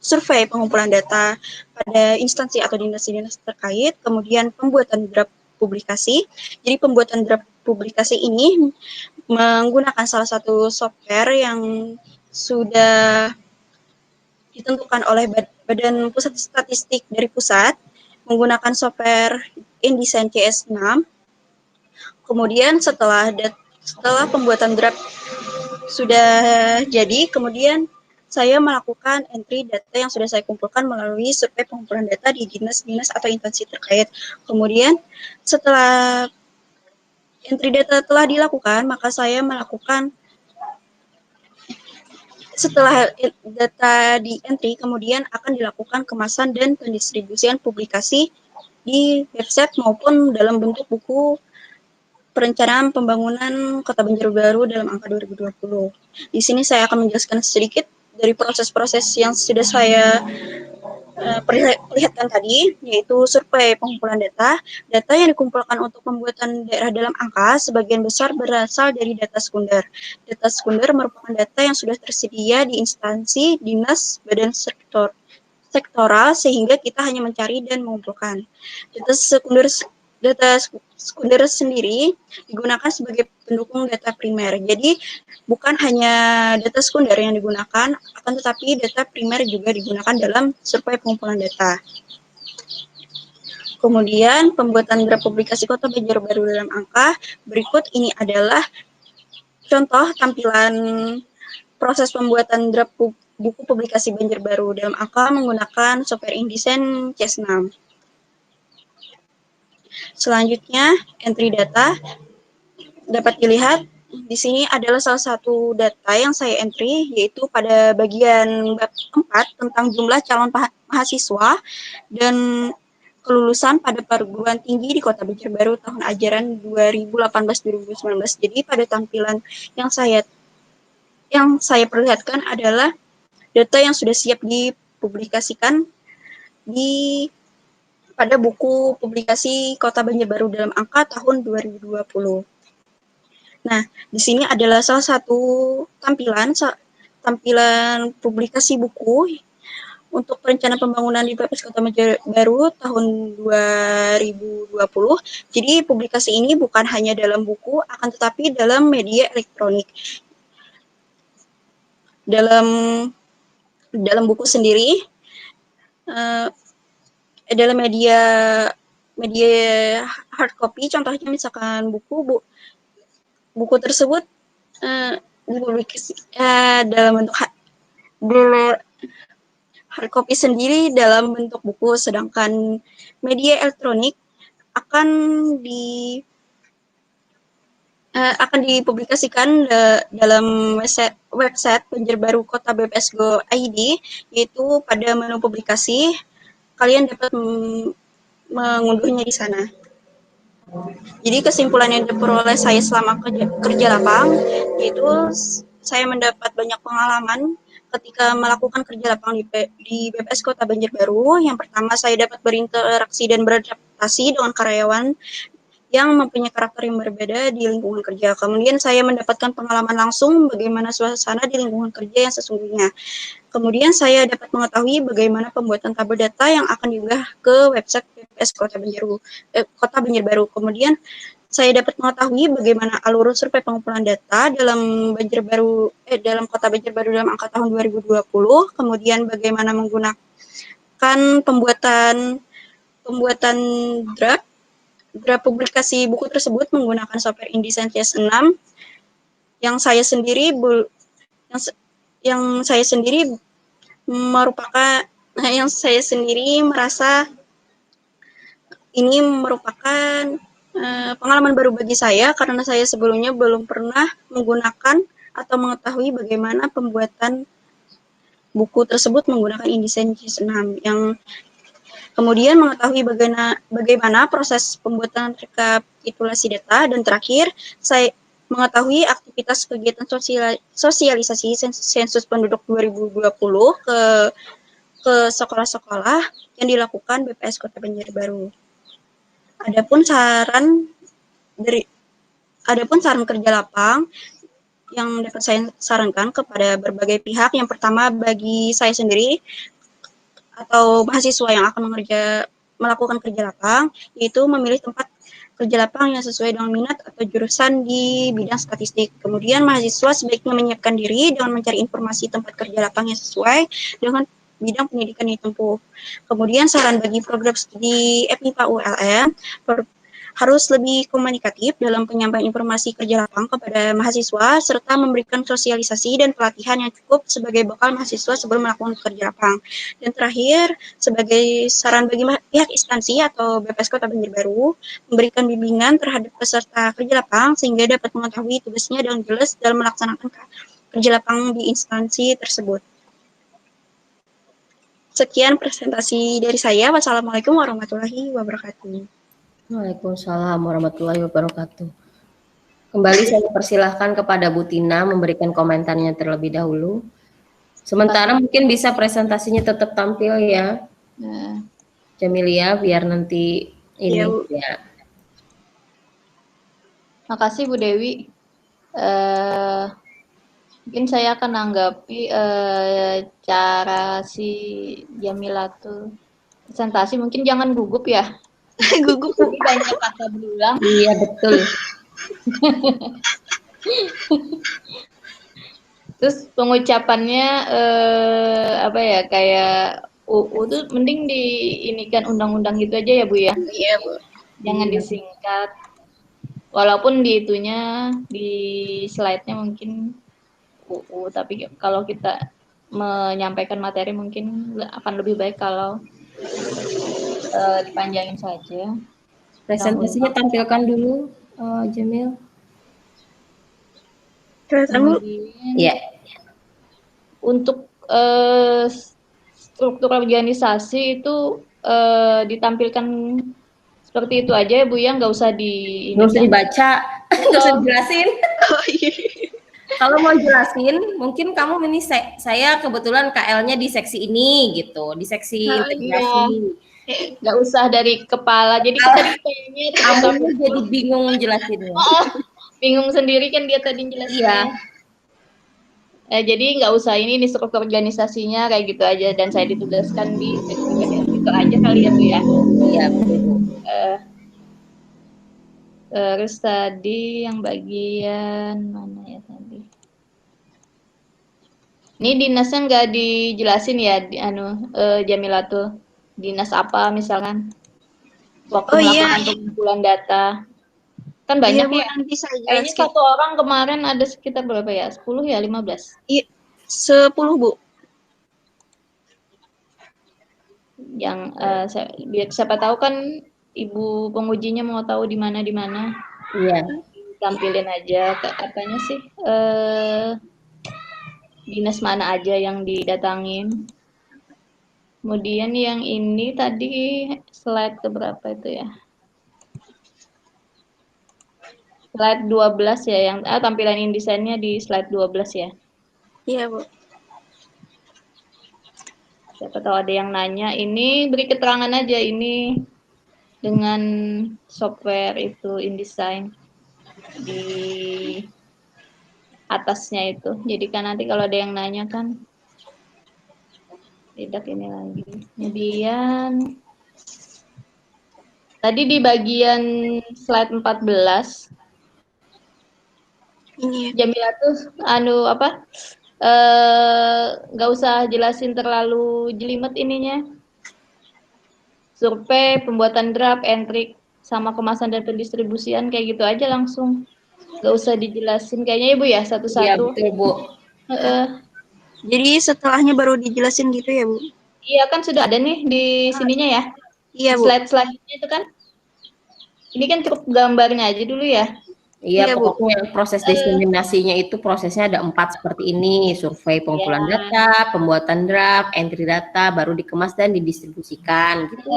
survei pengumpulan data pada instansi atau dinas-dinas terkait, kemudian pembuatan draft publikasi. Jadi pembuatan draft publikasi ini menggunakan salah satu software yang sudah ditentukan oleh Badan Pusat Statistik dari pusat, menggunakan software InDesign CS6. Kemudian setelah pembuatan draft sudah jadi, kemudian saya melakukan entry data yang sudah saya kumpulkan melalui survei pengumpulan data di dinas-dinas atau instansi terkait. Kemudian setelah entry data telah dilakukan, maka saya melakukan setelah data di entry, kemudian akan dilakukan kemasan dan pendistribusian publikasi di website maupun dalam bentuk buku perencanaan pembangunan Kota Banjarbaru dalam angka 2020. Di sini saya akan menjelaskan sedikit dari proses-proses yang sudah saya perlihatkan tadi, yaitu survei pengumpulan data. Data yang dikumpulkan untuk pembuatan daerah dalam angka sebagian besar berasal dari data sekunder. Data sekunder merupakan data yang sudah tersedia di instansi, dinas, badan sektoral, sehingga kita hanya mencari dan mengumpulkan. Data sekunder sendiri digunakan sebagai pendukung data primer. Jadi bukan hanya data sekunder yang digunakan, akan tetapi data primer juga digunakan dalam survei pengumpulan data. Kemudian pembuatan draft publikasi Kota Banjarbaru dalam angka. Berikut ini adalah contoh tampilan proses pembuatan draft buku publikasi Banjarbaru dalam angka menggunakan software InDesign CS6. Selanjutnya, entry data dapat dilihat di sini adalah salah satu data yang saya entry, yaitu pada bagian bab 4 tentang jumlah calon mahasiswa dan kelulusan pada perguruan tinggi di Kota Banjarbaru tahun ajaran 2018-2019. Jadi pada tampilan yang saya perlihatkan adalah data yang sudah siap dipublikasikan pada buku publikasi Kota Banjarbaru dalam angka tahun 2020. Nah, di sini adalah salah satu tampilan publikasi buku untuk perencanaan pembangunan di PPS Kota Banjarbaru tahun 2020. Jadi publikasi ini bukan hanya dalam buku, akan tetapi dalam media elektronik. dalam buku sendiri, dalam media hard copy, contohnya misalkan buku tersebut dipublikasi dalam bentuk hard copy sendiri dalam bentuk buku, sedangkan media elektronik akan dipublikasikan dalam website Banjarbaru Kota BPS Go ID, yaitu pada menu publikasi kalian dapat mengunduhnya di sana. Jadi kesimpulan yang diperoleh saya selama kerja lapang yaitu saya mendapat banyak pengalaman ketika melakukan kerja lapang di BPS Kota Banjarbaru. Yang pertama, saya dapat berinteraksi dan beradaptasi dengan karyawan yang mempunyai karakter yang berbeda di lingkungan kerja. Kemudian saya mendapatkan pengalaman langsung bagaimana suasana di lingkungan kerja yang sesungguhnya. Kemudian saya dapat mengetahui bagaimana pembuatan tabel data yang akan diunggah ke website BPS Kota Banjarbaru. Kemudian saya dapat mengetahui bagaimana alur survei pengumpulan data dalam Kota Banjarbaru dalam angka tahun 2020. Kemudian bagaimana menggunakan pembuatan draft publikasi buku tersebut menggunakan software InDesign CS6 yang saya sendiri merasa ini merupakan pengalaman baru bagi saya karena saya sebelumnya belum pernah menggunakan atau mengetahui bagaimana pembuatan buku tersebut menggunakan InDesign CS6, yang kemudian mengetahui bagaimana proses pembuatan rekapitulasi data, dan terakhir saya mengetahui aktivitas kegiatan sosialisasi sensus penduduk 2020 ke sekolah-sekolah yang dilakukan BPS Kota Banjarbaru. Adapun saran kerja lapang yang dapat saya sarankan kepada berbagai pihak, yang pertama bagi saya sendiri atau mahasiswa yang akan melakukan kerja lapang, yaitu memilih tempat kerja lapang yang sesuai dengan minat atau jurusan di bidang statistik. Kemudian mahasiswa sebaiknya menyiapkan diri dengan mencari informasi tempat kerja lapang yang sesuai dengan bidang pendidikan yang ditempuh. Kemudian saran bagi program studi FMIPA ULM harus lebih komunikatif dalam penyampaian informasi kerja lapang kepada mahasiswa, serta memberikan sosialisasi dan pelatihan yang cukup sebagai bekal mahasiswa sebelum melakukan kerja lapang. Dan terakhir, sebagai saran bagi pihak instansi atau BPS Kota Banjarbaru, memberikan bimbingan terhadap peserta kerja lapang sehingga dapat mengetahui tugasnya dengan jelas dalam melaksanakan kerja lapang di instansi tersebut. Sekian presentasi dari saya. Wassalamualaikum warahmatullahi wabarakatuh. Waalaikumsalam warahmatullahi wabarakatuh. Kembali saya persilahkan kepada Bu Tina memberikan komentarnya terlebih dahulu. Sementara mungkin bisa presentasinya tetap tampil ya, Jamilia, biar nanti ini ya. Makasih Bu Dewi. Mungkin saya akan menanggapi cara si Jamila tuh presentasi. Mungkin jangan gugup ya. Gugup banyak kata berulang. Iya betul. Terus pengucapannya kayak UU tuh mending diinikan undang-undang gitu aja ya Bu ya. Iya Bu. Jangan disingkat. Walaupun di slide-nya mungkin UU, tapi kalau kita menyampaikan materi mungkin akan lebih baik kalau dipanjangin saja. Presentasinya tampilkan dulu, Jamil. Kemudian, ya. Untuk struktur organisasi itu ditampilkan seperti itu aja ya Bu ya, nggak usah dibaca, nggak usah dijelasin. Kalau mau jelasin, mungkin kamu ini saya kebetulan KL-nya di seksi ini gitu, di seksi integrasi. Nggak usah dari kepala, jadi kita kayaknya kamu jadi bingung jelasinnya. Bingung sendiri kan dia tadi jelasinnya. Iya. Jadi nggak usah ini struktur organisasinya kayak gitu aja, dan saya ditugaskan di itu aja kali ya Bu ya. Iya betul. Terus tadi yang bagian mana ya tadi? Ini dinasnya nggak dijelasin ya, Jamilatul. Dinas apa misalkan? Waktu Oh iya, melakukan pengumpulan data. Kan iya banyak Bu, ya. nanti saya Kayaknya jelaskan. satu orang kemarin ada sekitar berapa ya? 10 ya, 15. Iya, 10 Bu. Yang biar siapa tahu kan ibu pengujinya mau tahu di mana Iya. tampilin aja katanya sih dinas mana aja yang didatangin. Kemudian yang ini tadi slide keberapa itu ya? Slide 12 ya, yang tampilan InDesign-nya di slide 12 ya. Iya Bu. Siapa tahu ada yang nanya, ini beri keterangan aja ini dengan software itu InDesign di atasnya itu. Jadi kan nanti kalau ada yang nanya kan tidak ini lagi. Kemudian tadi di bagian slide 14 Ini ya. Jamilatul nggak usah jelasin terlalu jelimet ininya. Survei, pembuatan draft, entry, sama kemasan dan pendistribusian kayak gitu aja langsung. Nggak usah dijelasin kayaknya Ibu ya Iya, satu-satu. betul, Bu. Jadi setelahnya baru dijelasin gitu ya Bu? Iya kan sudah ada nih di sininya ya. Iya Di Bu. slide selanjutnya itu kan. Ini kan cukup gambarnya aja dulu ya. Iya, Iya, Bu. pokoknya yang proses diseminasinya itu prosesnya ada 4 seperti ini, survei pengumpulan Ya. data, pembuatan draft, entry data, baru dikemas dan didistribusikan gitu.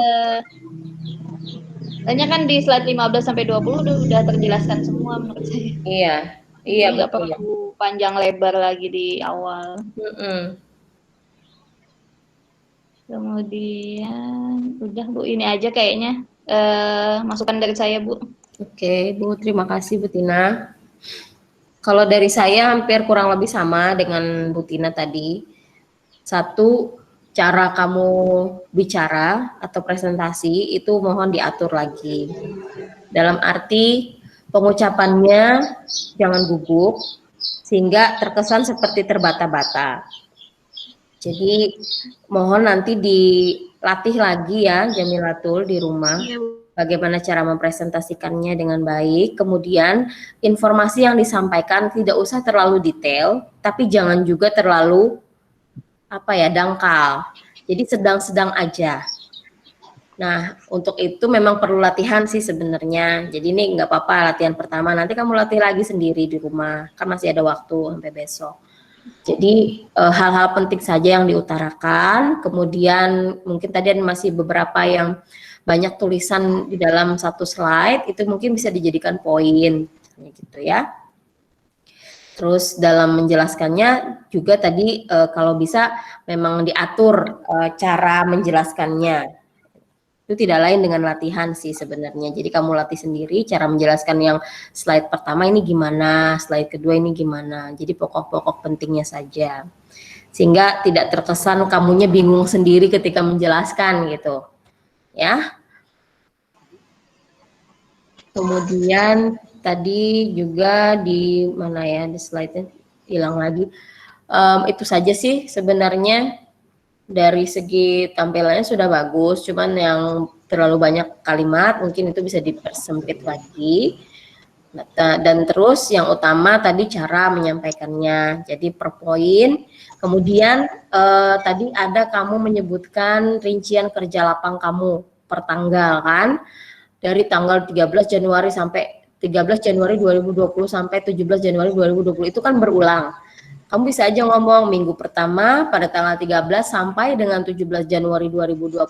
Tanya kan di slide 15 sampai 20 udah terjelaskan semua menurut saya. Iya, iya Jadi nggak betul. perlu panjang lebar lagi di awal. Kemudian udah Bu, ini aja kayaknya masukan dari saya Bu. Oke, Bu, terima kasih Bu Tina. Kalau dari saya hampir kurang lebih sama dengan Bu Tina tadi. Satu, cara kamu bicara atau presentasi itu mohon diatur lagi. Dalam arti pengucapannya jangan gugup sehingga terkesan seperti terbata-bata. Jadi mohon nanti dilatih lagi ya Jamilatul di rumah. Iya Bu. Bagaimana cara mempresentasikannya dengan baik. Kemudian informasi yang disampaikan tidak usah terlalu detail, tapi jangan juga terlalu dangkal. Jadi sedang-sedang aja. Nah, untuk itu memang perlu latihan sih sebenarnya. Jadi ini nggak apa-apa latihan pertama. Nanti kamu latih lagi sendiri di rumah. Kan masih ada waktu sampai besok. Jadi hal-hal penting saja yang diutarakan. Kemudian mungkin tadi ada masih beberapa yang banyak tulisan di dalam satu slide, itu mungkin bisa dijadikan poin, gitu ya. Terus dalam menjelaskannya juga tadi kalau bisa memang diatur cara menjelaskannya. Itu tidak lain dengan latihan sih sebenarnya. Jadi kamu latih sendiri cara menjelaskan yang slide pertama ini gimana, slide kedua ini gimana. Jadi pokok-pokok pentingnya saja. Sehingga tidak terkesan kamunya bingung sendiri ketika menjelaskan gitu. Ya. Kemudian tadi juga di mana ya, di slide-nya hilang lagi. Itu saja sih sebenarnya. Dari segi tampilannya sudah bagus, cuman yang terlalu banyak kalimat mungkin itu bisa dipersempit lagi. Dan terus yang utama tadi cara menyampaikannya, jadi per poin. Kemudian tadi ada kamu menyebutkan rincian kerja lapang kamu per tanggal kan, dari tanggal 13 Januari sampai 13 Januari 2020 sampai 17 Januari 2020 itu kan berulang. Kamu bisa aja ngomong minggu pertama pada tanggal 13 sampai dengan 17 Januari 2020,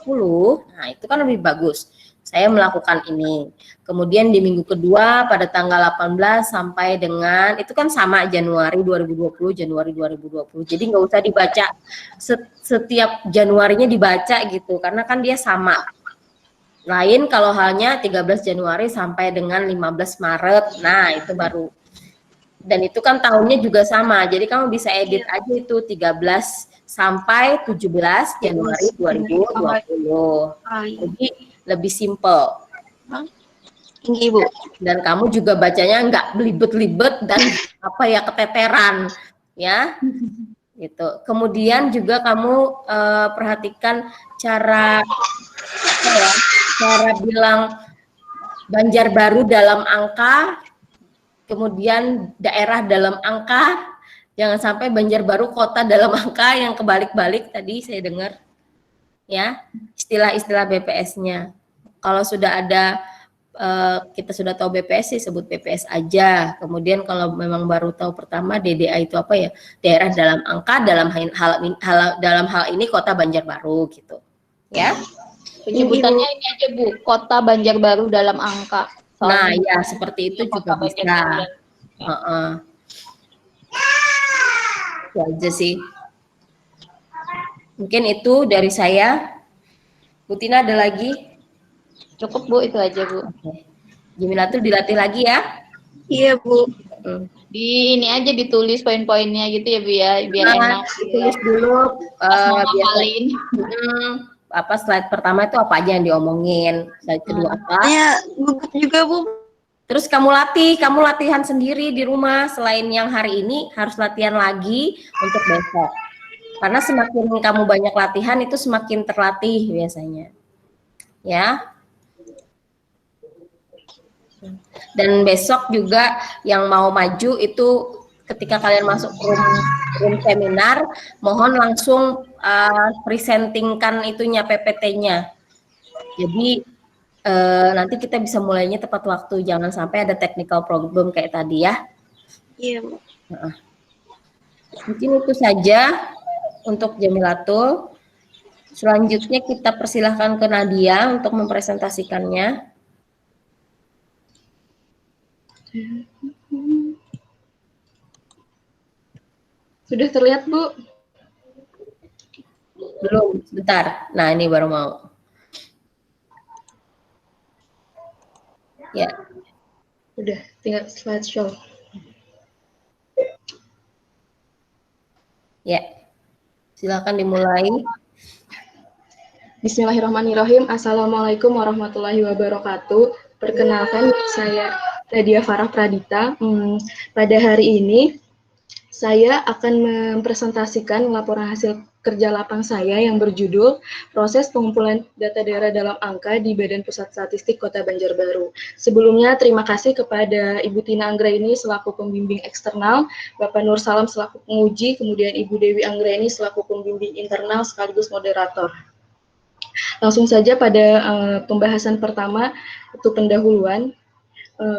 nah itu kan lebih bagus. Saya melakukan ini. Kemudian di minggu kedua pada tanggal 18 sampai dengan, itu kan sama Januari 2020, Januari 2020. Jadi nggak usah dibaca setiap Januarinya dibaca gitu, karena kan dia sama. Lain kalau halnya 13 Januari sampai dengan 15 Maret, nah itu baru. Dan itu kan tahunnya juga sama, jadi kamu bisa edit aja itu 13 sampai 17 Januari 2020. Jadi lebih simple. Tinggi Bu. Dan kamu juga bacanya nggak belibet-libet dan keteteran, ya. gitu. Kemudian juga kamu perhatikan cara bilang Banjarbaru dalam angka, kemudian daerah dalam angka, jangan sampai Banjarbaru kota dalam angka yang kebalik-balik tadi saya dengar, ya, istilah-istilah BPS-nya. Kalau sudah ada, kita sudah tahu BPS sih sebut BPS aja, kemudian kalau memang baru tahu pertama DDA itu apa ya, daerah dalam angka, dalam hal ini kota Banjarbaru gitu, ya. Penyebutannya ini aja Bu, kota Banjarbaru dalam angka. Nah, ya seperti itu juga bisa. Itu aja sih. Mungkin itu dari saya. Bu Tina ada lagi? Cukup Bu, itu aja Bu. Oke. Jamilatul dilatih lagi ya? Iya, Bu. Di ini aja ditulis poin-poinnya gitu ya Bu ya, biar enak. Ditulis dulu. Ngapalin. Apa slide pertama itu apa aja yang diomongin, slide kedua apa? Ya, gugup juga, Bu. Terus kamu latihan sendiri di rumah, selain yang hari ini harus latihan lagi untuk besok. Karena semakin kamu banyak latihan itu semakin terlatih biasanya. Ya. Dan besok juga yang mau maju itu ketika kalian masuk room seminar, mohon langsung presentingkan itunya PPT-nya. Jadi nanti kita bisa mulainya tepat waktu, jangan sampai ada technical problem kayak tadi ya. Iya, Bu. Mungkin itu saja untuk Jamilatul. Selanjutnya kita persilahkan ke Nadia untuk mempresentasikannya. Sudah terlihat, Bu? Belum, sebentar. Nah, ini baru mau. Ya. Udah, tinggal slideshow. Ya. Silakan dimulai. Bismillahirrahmanirrahim. Assalamualaikum warahmatullahi wabarakatuh. Perkenalkan, saya Nadia Farah Pradita. Pada hari ini, saya akan mempresentasikan laporan hasil kerja lapang saya yang berjudul Proses Pengumpulan Data Daerah dalam Angka di Badan Pusat Statistik Kota Banjarbaru. Sebelumnya, terima kasih kepada Ibu Tina Anggraini selaku pembimbing eksternal, Bapak Nur Salam selaku penguji, kemudian Ibu Dewi Anggraini selaku pembimbing internal sekaligus moderator. Langsung saja pada pembahasan pertama, itu pendahuluan.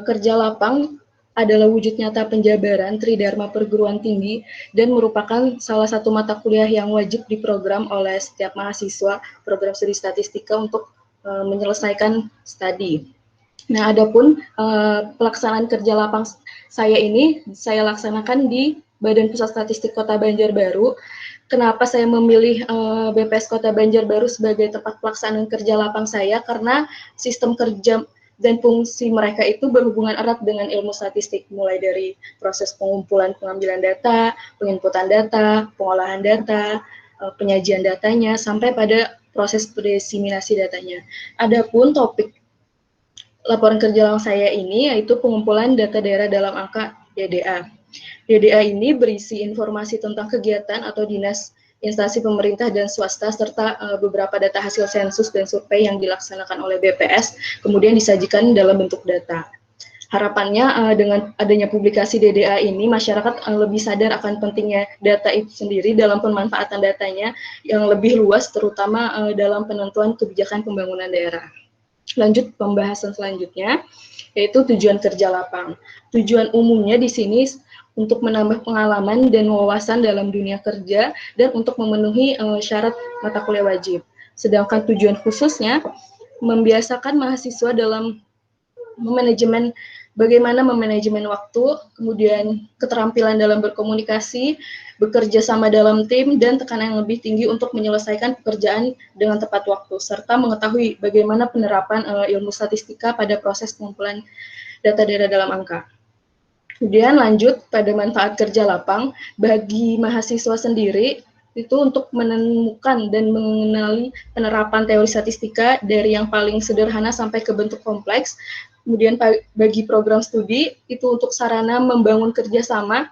Kerja lapang adalah wujud nyata penjabaran Tridharma perguruan tinggi dan merupakan salah satu mata kuliah yang wajib diprogram oleh setiap mahasiswa program studi statistika untuk menyelesaikan studi. Nah, adapun pelaksanaan kerja lapang saya ini saya laksanakan di Badan Pusat Statistik Kota Banjarbaru. Kenapa saya memilih BPS Kota Banjarbaru sebagai tempat pelaksanaan kerja lapang saya? Karena sistem kerja dan fungsi mereka itu berhubungan erat dengan ilmu statistik, mulai dari proses pengumpulan pengambilan data, penginputan data, pengolahan data, penyajian datanya, sampai pada proses diseminasi datanya. Adapun topik laporan kerja lapang saya ini yaitu pengumpulan data daerah dalam angka DDA. DDA ini berisi informasi tentang kegiatan atau dinas instansi pemerintah dan swasta serta beberapa data hasil sensus dan survei yang dilaksanakan oleh BPS kemudian disajikan dalam bentuk data. Harapannya dengan adanya publikasi DDA ini masyarakat lebih sadar akan pentingnya data itu sendiri dalam pemanfaatan datanya yang lebih luas terutama dalam penentuan kebijakan pembangunan daerah. Lanjut pembahasan selanjutnya yaitu tujuan kerja lapang. Tujuan umumnya di sini untuk menambah pengalaman dan wawasan dalam dunia kerja dan untuk memenuhi syarat mata kuliah wajib. Sedangkan tujuan khususnya membiasakan mahasiswa dalam bagaimana memanajemen waktu, kemudian keterampilan dalam berkomunikasi, bekerja sama dalam tim, dan tekanan yang lebih tinggi untuk menyelesaikan pekerjaan dengan tepat waktu, serta mengetahui bagaimana penerapan ilmu statistika pada proses pengumpulan data daerah dalam angka. Kemudian lanjut pada manfaat kerja lapang bagi mahasiswa sendiri itu untuk menemukan dan mengenali penerapan teori statistika dari yang paling sederhana sampai ke bentuk kompleks. Kemudian bagi program studi itu untuk sarana membangun kerjasama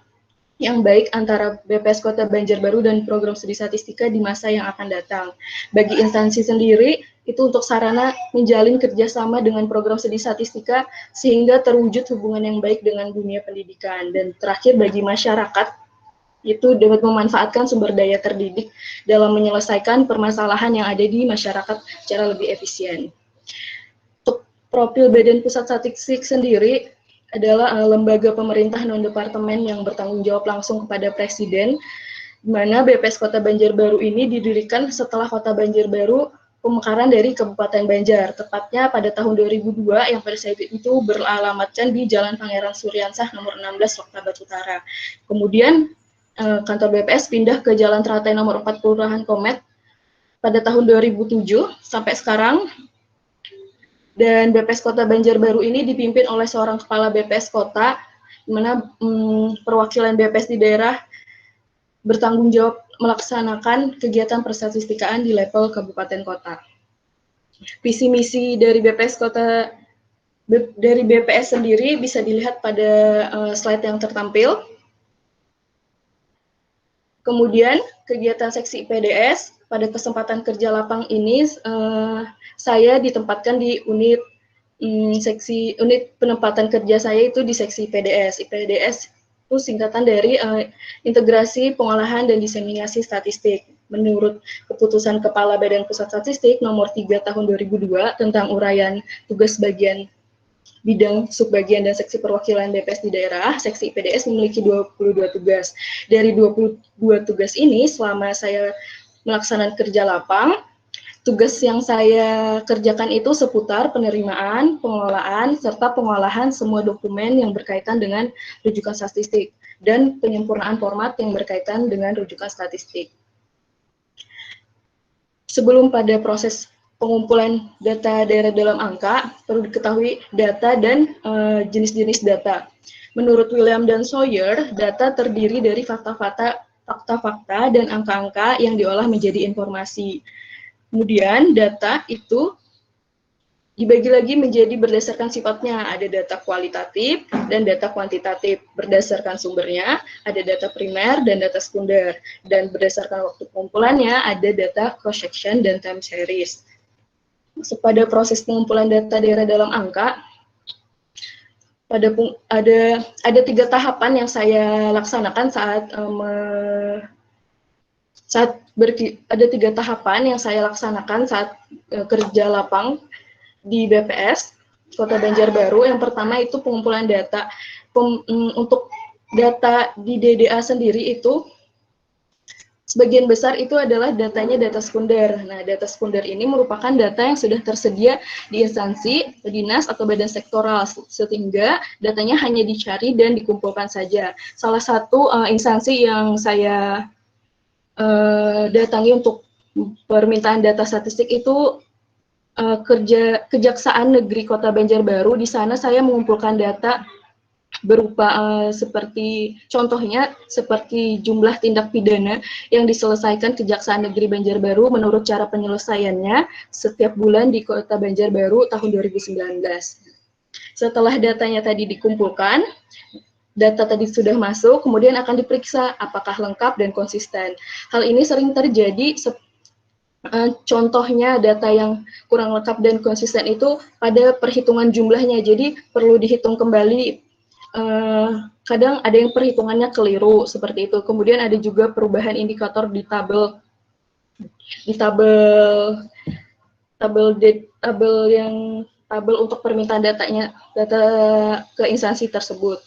yang baik antara BPS Kota Banjarbaru dan program studi statistika di masa yang akan datang. Bagi instansi sendiri, itu untuk sarana menjalin kerjasama dengan program studi statistika sehingga terwujud hubungan yang baik dengan dunia pendidikan. Dan terakhir, bagi masyarakat, itu dapat memanfaatkan sumber daya terdidik dalam menyelesaikan permasalahan yang ada di masyarakat secara lebih efisien. Untuk profil Badan Pusat Statistik sendiri, adalah lembaga pemerintah non-departemen yang bertanggung jawab langsung kepada Presiden, di mana BPS Kota Banjarbaru ini didirikan setelah Kota Banjarbaru pemekaran dari Kabupaten Banjar, tepatnya pada tahun 2002 yang pada saat itu beralamatkan di Jalan Pangeran Suryansah nomor 16 Loktabat Utara. Kemudian kantor BPS pindah ke Jalan Teratai nomor 4 Kelurahan Komet pada tahun 2007 sampai sekarang. Dan BPS Kota Banjarbaru ini dipimpin oleh seorang kepala BPS Kota, di mana perwakilan BPS di daerah bertanggung jawab melaksanakan kegiatan perstatistikaan di level kabupaten kota. Visi misi dari BPS Kota, dari BPS sendiri bisa dilihat pada slide yang tertampil. Kemudian kegiatan seksi IPDS. Pada kesempatan kerja lapang ini, saya ditempatkan di unit penempatan kerja saya itu di seksi IPDS. IPDS itu singkatan dari Integrasi Pengolahan dan Diseminasi Statistik. Menurut keputusan Kepala Badan Pusat Statistik nomor 3 tahun 2002 tentang uraian tugas bagian bidang, subbagian, dan seksi perwakilan BPS di daerah, seksi IPDS memiliki 22 tugas. Dari 22 tugas ini, selama saya melaksanakan kerja lapang, tugas yang saya kerjakan itu seputar penerimaan, pengelolaan, serta pengolahan semua dokumen yang berkaitan dengan rujukan statistik, dan penyempurnaan format yang berkaitan dengan rujukan statistik. Sebelum pada proses pengumpulan data daerah dalam angka, perlu diketahui data dan jenis-jenis data. Menurut William dan Sawyer, data terdiri dari fakta-fakta dan angka-angka yang diolah menjadi informasi. Kemudian data itu dibagi lagi menjadi berdasarkan sifatnya. Ada data kualitatif dan data kuantitatif. Berdasarkan sumbernya, ada data primer dan data sekunder. Dan berdasarkan waktu pengumpulannya, ada data cross-section dan time series. Pada proses pengumpulan data daerah dalam angka, ada 3 tahapan yang saya laksanakan ada 3 tahapan yang saya laksanakan saat kerja lapang di BPS Kota Banjarbaru. Yang pertama itu pengumpulan data. Untuk data di DDA sendiri itu sebagian besar itu adalah datanya data sekunder. Nah, data sekunder ini merupakan data yang sudah tersedia di instansi, dinas, atau badan sektoral, sehingga datanya hanya dicari dan dikumpulkan saja. Salah satu instansi yang saya datangi untuk permintaan data statistik itu Kejaksaan Negeri Kota Banjarbaru. Di sana saya mengumpulkan data berupa seperti contohnya seperti jumlah tindak pidana yang diselesaikan Kejaksaan Negeri Banjarbaru menurut cara penyelesaiannya setiap bulan di Kota Banjarbaru tahun 2019. Setelah datanya tadi dikumpulkan, data tadi sudah masuk, kemudian akan diperiksa apakah lengkap dan konsisten. Hal ini sering terjadi, contohnya data yang kurang lengkap dan konsisten itu pada perhitungan jumlahnya, jadi perlu dihitung kembali. Kadang ada yang perhitungannya keliru seperti itu. Kemudian ada juga perubahan indikator di tabel untuk permintaan data ke instansi tersebut.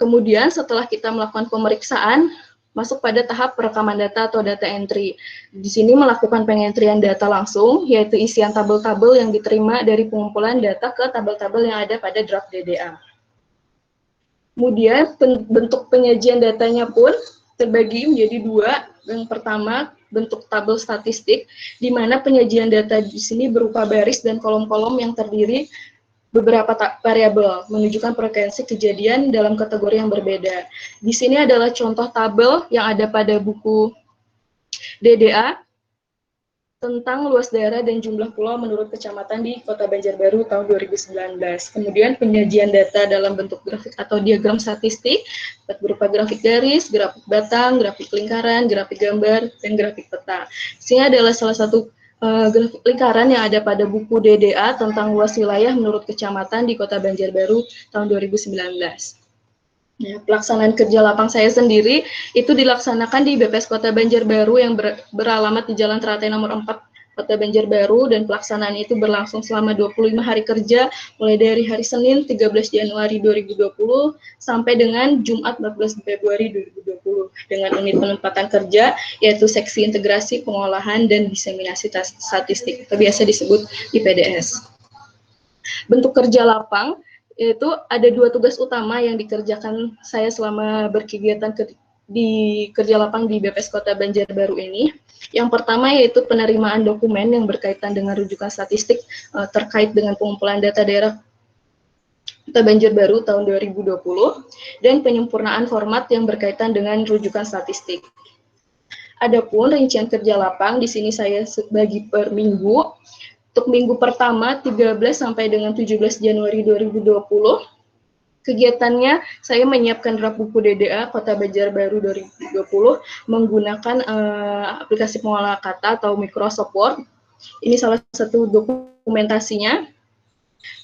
Kemudian setelah kita melakukan pemeriksaan, masuk pada tahap perekaman data atau data entry. Di sini melakukan pengentrian data langsung, yaitu isian tabel-tabel yang diterima dari pengumpulan data ke tabel-tabel yang ada pada draft DDA. Kemudian bentuk penyajian datanya pun terbagi menjadi 2. Yang pertama, bentuk tabel statistik, di mana penyajian data di sini berupa baris dan kolom-kolom yang terdiri beberapa variabel, menunjukkan frekuensi kejadian dalam kategori yang berbeda. Di sini adalah contoh tabel yang ada pada buku DDA. tentang luas daerah dan jumlah pulau menurut kecamatan di Kota Banjarbaru tahun 2019. Kemudian penyajian data dalam bentuk grafik atau diagram statistik berupa grafik garis, grafik batang, grafik lingkaran, grafik gambar, dan grafik peta. Ini adalah salah satu grafik lingkaran yang ada pada buku DDA tentang luas wilayah menurut kecamatan di Kota Banjarbaru tahun 2019. Ya, pelaksanaan kerja lapang saya sendiri itu dilaksanakan di BPS Kota Banjarbaru yang beralamat di Jalan Teratai nomor 4 Kota Banjarbaru, dan pelaksanaan itu berlangsung selama 25 hari kerja mulai dari hari Senin 13 Januari 2020 sampai dengan Jumat 14 Februari 2020 dengan unit penempatan kerja yaitu Seksi Integrasi Pengolahan dan Diseminasi Statistik atau biasa disebut IPDS. Bentuk kerja lapang itu ada 2 tugas utama yang dikerjakan saya selama berkegiatan di kerja lapang di BPS Kota Banjarbaru ini. Yang pertama yaitu penerimaan dokumen yang berkaitan dengan rujukan statistik terkait dengan pengumpulan data daerah Kota Banjarbaru tahun 2020 dan penyempurnaan format yang berkaitan dengan rujukan statistik. Adapun rincian kerja lapang di sini saya bagi per minggu. Untuk minggu pertama 13 sampai dengan 17 Januari 2020, kegiatannya saya menyiapkan draft buku DDA Kota Banjarbaru 2020 menggunakan aplikasi pengolah kata atau Microsoft Word. Ini salah satu dokumentasinya.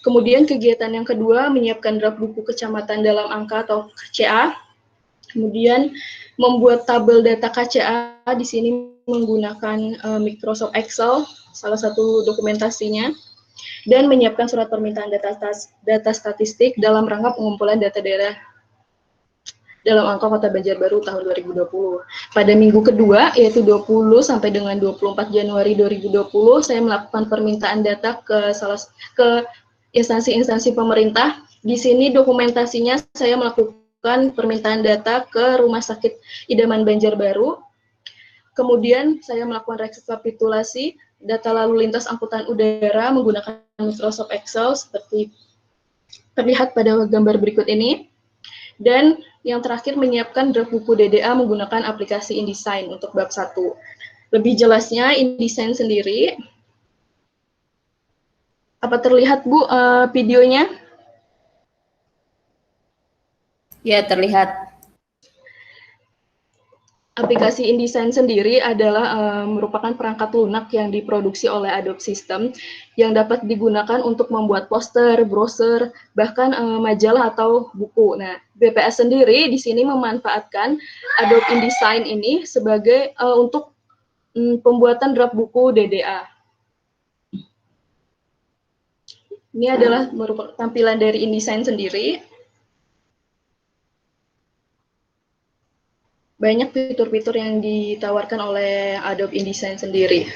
Kemudian kegiatan yang kedua menyiapkan draft buku kecamatan dalam angka atau KCA. Kemudian membuat tabel data KCA di sini menggunakan Microsoft Excel, salah satu dokumentasinya, dan menyiapkan surat permintaan data statistik dalam rangka pengumpulan data daerah dalam angka Kota Banjarbaru tahun 2020. Pada minggu kedua, yaitu 20 sampai dengan 24 Januari 2020, saya melakukan permintaan data ke instansi-instansi pemerintah. Di sini dokumentasinya saya melakukan permintaan data ke Rumah Sakit Idaman Banjarbaru. Kemudian saya melakukan rekapitulasi data lalu lintas angkutan udara menggunakan Microsoft Excel seperti terlihat pada gambar berikut ini. Dan yang terakhir menyiapkan draft buku DDA menggunakan aplikasi InDesign untuk bab 1. Lebih jelasnya InDesign sendiri. Apa terlihat Bu videonya? Ya, terlihat. Aplikasi InDesign sendiri adalah merupakan perangkat lunak yang diproduksi oleh Adobe System yang dapat digunakan untuk membuat poster, brosur, bahkan majalah atau buku. Nah, BPS sendiri di sini memanfaatkan Adobe InDesign ini sebagai untuk pembuatan draft buku DDA. Ini adalah merupakan tampilan dari InDesign sendiri. Banyak fitur-fitur yang ditawarkan oleh Adobe InDesign sendiri.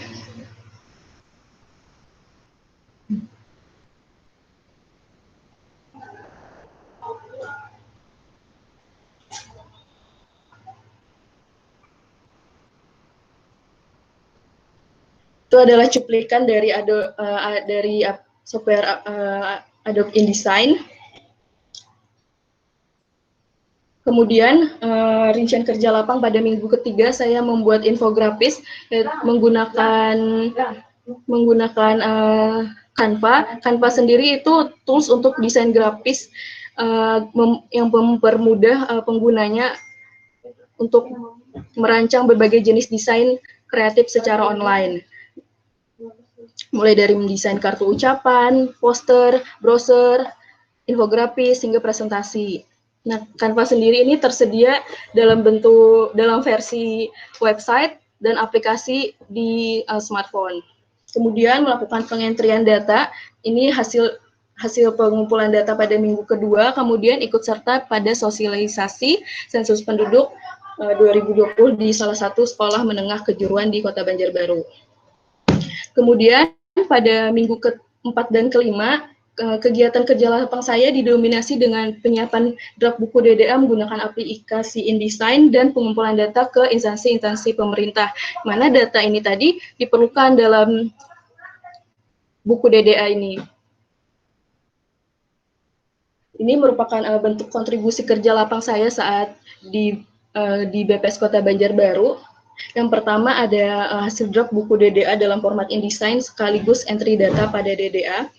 Itu adalah cuplikan dari software Adobe InDesign. Kemudian rincian kerja lapang pada minggu ketiga saya membuat infografis menggunakan Canva. Canva sendiri itu tools untuk desain grafis yang mempermudah penggunanya untuk merancang berbagai jenis desain kreatif secara online. Mulai dari mendesain kartu ucapan, poster, brosur, infografis, hingga presentasi. Nah, Canva sendiri ini tersedia dalam versi website dan aplikasi di smartphone. Kemudian melakukan pengentrian data, ini hasil pengumpulan data pada minggu kedua, kemudian ikut serta pada sosialisasi sensus penduduk 2020 di salah satu sekolah menengah kejuruan di Kota Banjarbaru. Kemudian pada minggu keempat dan kelima, kegiatan kerja lapang saya didominasi dengan penyiapan draft buku DDA menggunakan aplikasi InDesign dan pengumpulan data ke instansi-instansi pemerintah. Mana data ini tadi diperlukan dalam buku DDA ini. Ini merupakan bentuk kontribusi kerja lapang saya saat di BPS Kota Banjarbaru. Yang pertama ada hasil draft buku DDA dalam format InDesign sekaligus entry data pada DDA.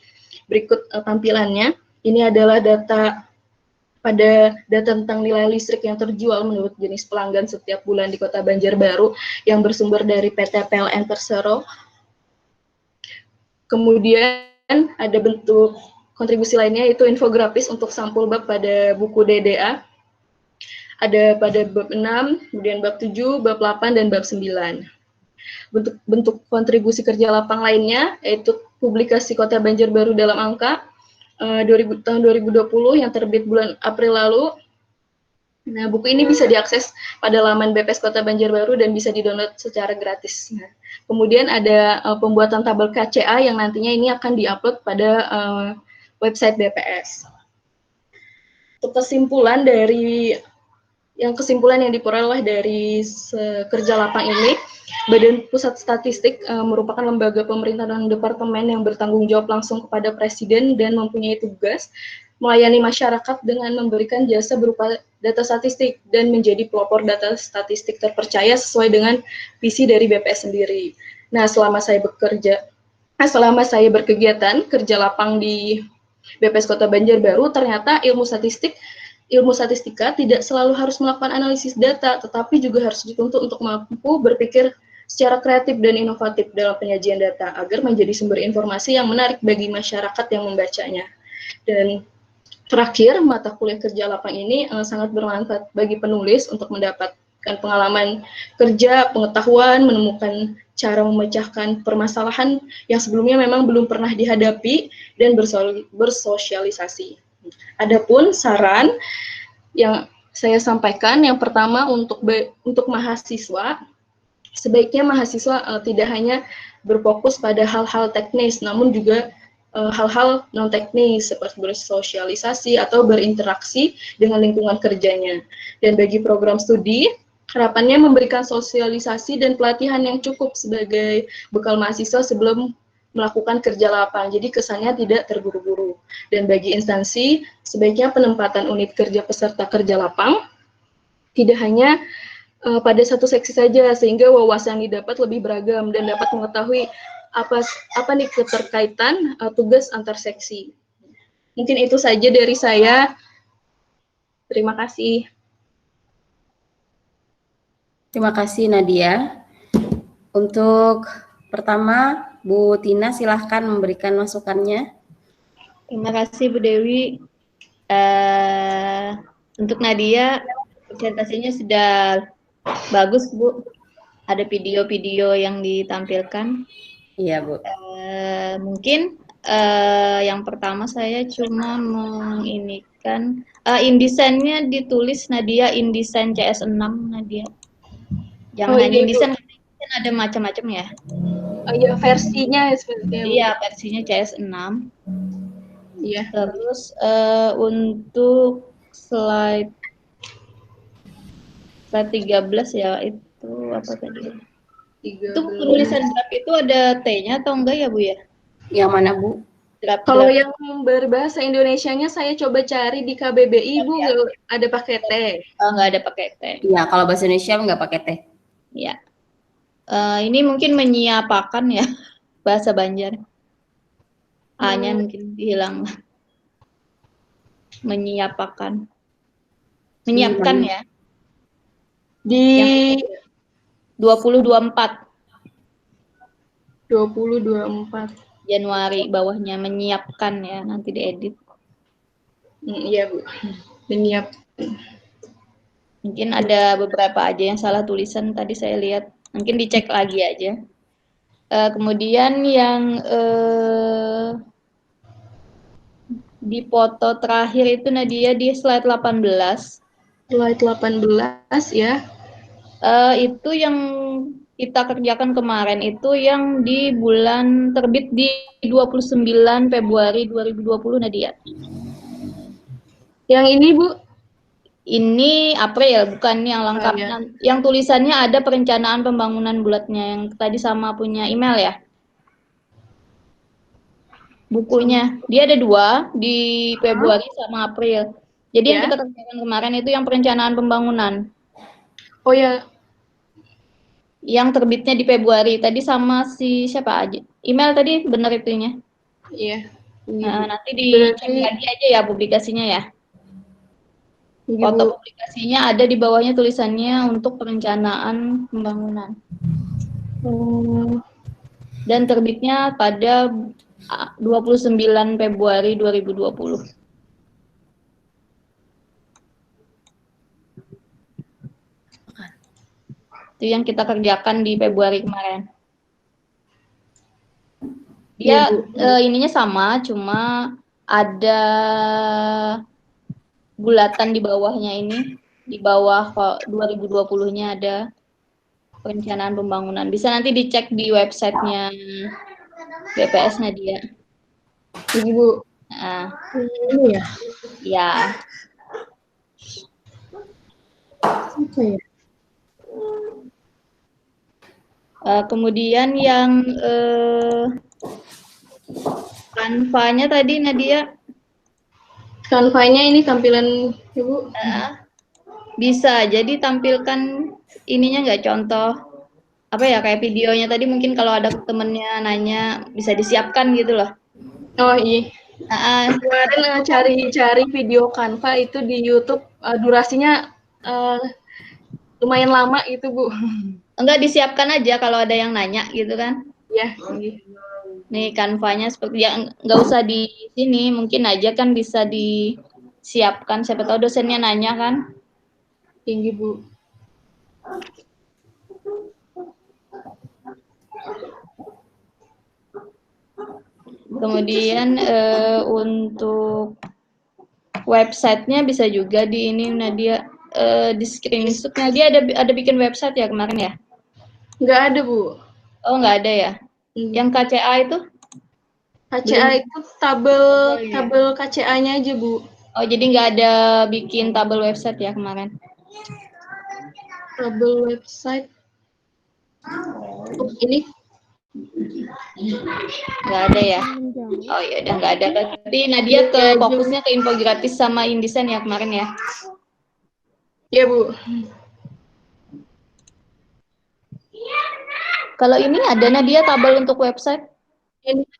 Berikut tampilannya. Ini adalah data tentang nilai listrik yang terjual menurut jenis pelanggan setiap bulan di Kota Banjarbaru yang bersumber dari PT PLN Persero. Kemudian ada bentuk kontribusi lainnya yaitu infografis untuk sampul bab pada buku DDA. Ada pada bab 6, kemudian bab 7, bab 8, dan bab 9. Bentuk kontribusi kerja lapang lainnya yaitu publikasi Kota Banjarbaru dalam angka tahun 2020 yang terbit bulan April lalu. Nah, buku ini bisa diakses pada laman BPS Kota Banjarbaru dan bisa didownload secara gratis. Nah, kemudian ada pembuatan tabel KCA yang nantinya ini akan diupload pada website BPS. Untuk kesimpulan yang diperoleh dari kerja lapang ini, Badan Pusat Statistik merupakan lembaga pemerintah dan departemen yang bertanggung jawab langsung kepada Presiden dan mempunyai tugas melayani masyarakat dengan memberikan jasa berupa data statistik dan menjadi pelopor data statistik terpercaya sesuai dengan visi dari BPS sendiri. Nah, selama saya berkegiatan kerja lapang di BPS Kota Banjarbaru, ternyata ilmu statistika tidak selalu harus melakukan analisis data, tetapi juga harus dituntut untuk mampu berpikir secara kreatif dan inovatif dalam penyajian data agar menjadi sumber informasi yang menarik bagi masyarakat yang membacanya. Dan terakhir, mata kuliah kerja lapang ini sangat bermanfaat bagi penulis untuk mendapatkan pengalaman kerja, pengetahuan, menemukan cara memecahkan permasalahan yang sebelumnya memang belum pernah dihadapi dan bersosialisasi. Adapun saran yang saya sampaikan, yang pertama untuk mahasiswa, sebaiknya mahasiswa tidak hanya berfokus pada hal-hal teknis, namun juga hal-hal non-teknis seperti bersosialisasi atau berinteraksi dengan lingkungan kerjanya. Dan bagi program studi, harapannya memberikan sosialisasi dan pelatihan yang cukup sebagai bekal mahasiswa sebelum melakukan kerja lapang, jadi kesannya tidak terburu-buru. Dan bagi instansi, sebaiknya penempatan unit kerja peserta kerja lapang tidak hanya pada satu seksi saja, sehingga wawasan yang didapat lebih beragam dan dapat mengetahui apa nih keterkaitan tugas antar seksi. Mungkin itu saja dari saya. Terima kasih. Terima kasih Nadia. Untuk pertama, Bu Tina silahkan memberikan masukannya. Terima kasih Bu Dewi. Untuk Nadia, presentasinya sudah bagus Bu. Ada video-video yang ditampilkan. Iya Bu. Mungkin yang pertama saya cuma menginikan InDesign-nya ditulis Nadia InDesign CS6 Nadia. Jangan hanya InDesign, ada macam-macam ya. Oh iya, versinya seperti iya, versinya CS6. Iya. Terus untuk slide 13 ya, itu apa tadi? Itu penulisan draft itu ada T-nya atau enggak ya Bu ya? Yang mana Bu? Draft. Kalau yang berbahasa Indonesianya saya coba cari di KBBI Bu, ada pakai T. Oh, nggak ada pakai T. Iya, kalau bahasa Indonesia nggak pakai T. Ya. Ini mungkin menyiapakan ya bahasa Banjar. A-nya mungkin hilang. Menyiapakan. Menyiapkan ya. Di 2024. 2024. Januari bawahnya menyiapkan ya, nanti diedit. Iya Bu. Menyiapkan. Mungkin ada beberapa aja yang salah tulisan tadi saya lihat. Mungkin dicek lagi aja. Kemudian yang di foto terakhir itu Nadia di slide 18. Slide 18 ya. Itu yang kita kerjakan kemarin itu yang di bulan terbit di 29 Februari 2020 Nadia. Yang ini Bu? Ini April, bukan yang lengkap. Ya. Yang tulisannya ada perencanaan pembangunan bulatnya yang tadi sama punya email ya. Bukunya, dia ada 2 di Februari sama April. Jadi yang kita kerjakan kemarin itu yang perencanaan pembangunan. Oh ya. Yang terbitnya di Februari tadi sama si siapa aja? Email tadi benar itunya. Iya. Nah, nanti dicek Berarti- lagi aja ya publikasinya ya. Iya, Foto Bu. publikasinya ada di bawahnya tulisannya untuk perencanaan pembangunan. Dan terbitnya pada 29 Februari 2020. Itu yang kita kerjakan di Februari kemarin. Dia ininya sama, cuma ada bulatan di bawahnya ini. Di bawah 2020-nya ada perencanaan pembangunan. Bisa nanti dicek di websitenya BPS Nadia. Ibu. Nah, Ini ya. ya. Oke. Kemudian yang Canva-nya tadi Nadia. Canva-nya ini tampilan Ibu. Bisa jadi tampilkan ininya nggak, contoh apa ya, kayak videonya tadi mungkin kalau ada temennya nanya bisa disiapkan gitu loh. Oh iya. Kemarin cari video Canva itu di YouTube, durasinya lumayan lama gitu, Bu. Enggak, disiapkan aja kalau ada yang nanya gitu kan. Ya. Nih Canva-nya seperti yang nggak usah di sini, mungkin aja kan bisa disiapkan, siapa tahu dosennya nanya kan. Tinggi, Bu. Kemudian untuk websitenya bisa juga di ini Nadia, di screenshot. Nadia ada bikin website ya kemarin ya? Nggak ada, Bu. Oh nggak ada ya? Yang KCA itu? KCA itu tabel KCA-nya aja, Bu. Oh jadi nggak ada bikin tabel website ya kemarin? Tabel website. Oh, ini Nggak ada ya? Oh iya udah nggak ada. Berarti Nadia fokusnya ke infografis sama InDesign ya kemarin ya? Iya, Bu. Kalau ini ada Nadia tabel untuk website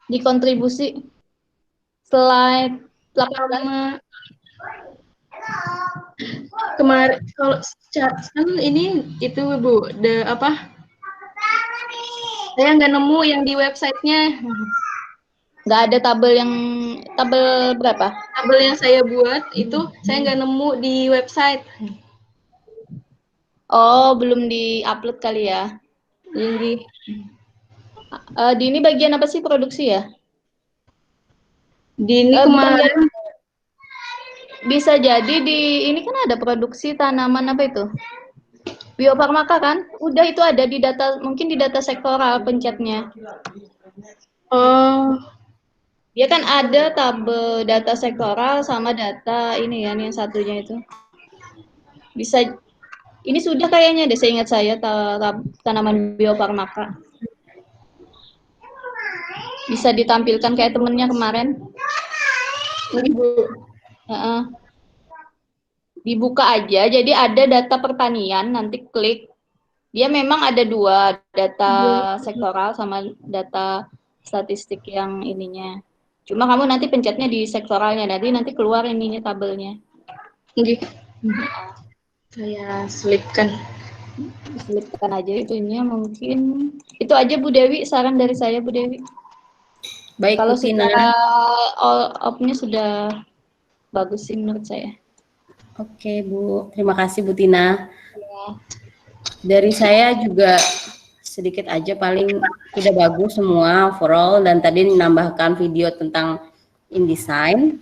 di kontribusi slide 18. Kemarin kalau kan ini itu, Bu, saya nggak nemu yang di websitenya. Nggak ada tabel berapa? Tabel yang saya buat itu saya nggak nemu di website. Oh, belum di-upload kali ya? Di ini bagian apa sih, produksi ya? ini kemarin bisa jadi di ini kan ada produksi tanaman apa itu? Bio Farmaka kan? Udah itu ada di data, mungkin di data sektoral pencetnya. Oh. Dia kan ada tabel data sektoral sama data ini kan yang satunya itu. Bisa ini sudah kayaknya deh, seingat saya tanaman Bio Farmaka. Bisa ditampilkan kayak temennya kemarin. Dibuka aja, jadi ada data pertanian, nanti klik. Dia memang ada dua, data sektoral sama data statistik yang ininya. Cuma kamu nanti pencetnya di sektoralnya, nanti keluar ininya tabelnya. Saya selipkan. Selipkan aja itunya mungkin. Itu aja Bu Dewi, saran dari saya Bu Dewi. Baik, kalau Bu Tina. secara all up-nya sudah bagus sih menurut saya. Oke, Bu. Terima kasih, Bu Tina. Dari saya juga sedikit aja, paling sudah bagus semua overall, dan tadi menambahkan video tentang InDesign.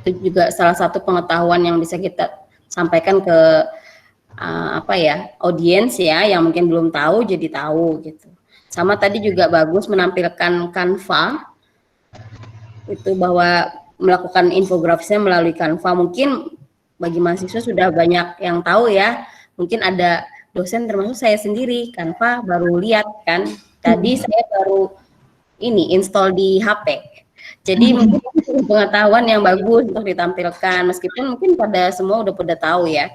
Itu juga salah satu pengetahuan yang bisa kita sampaikan ke audiens ya, yang mungkin belum tahu jadi tahu gitu. Sama tadi juga bagus menampilkan Canva, itu bahwa melakukan infografisnya melalui Canva. Mungkin bagi mahasiswa sudah banyak yang tahu ya, mungkin ada dosen termasuk saya sendiri, Canva baru lihat kan, tadi saya baru ini install di HP. Jadi mungkin pengetahuan yang bagus untuk ditampilkan, meskipun mungkin pada semua udah pada tahu ya.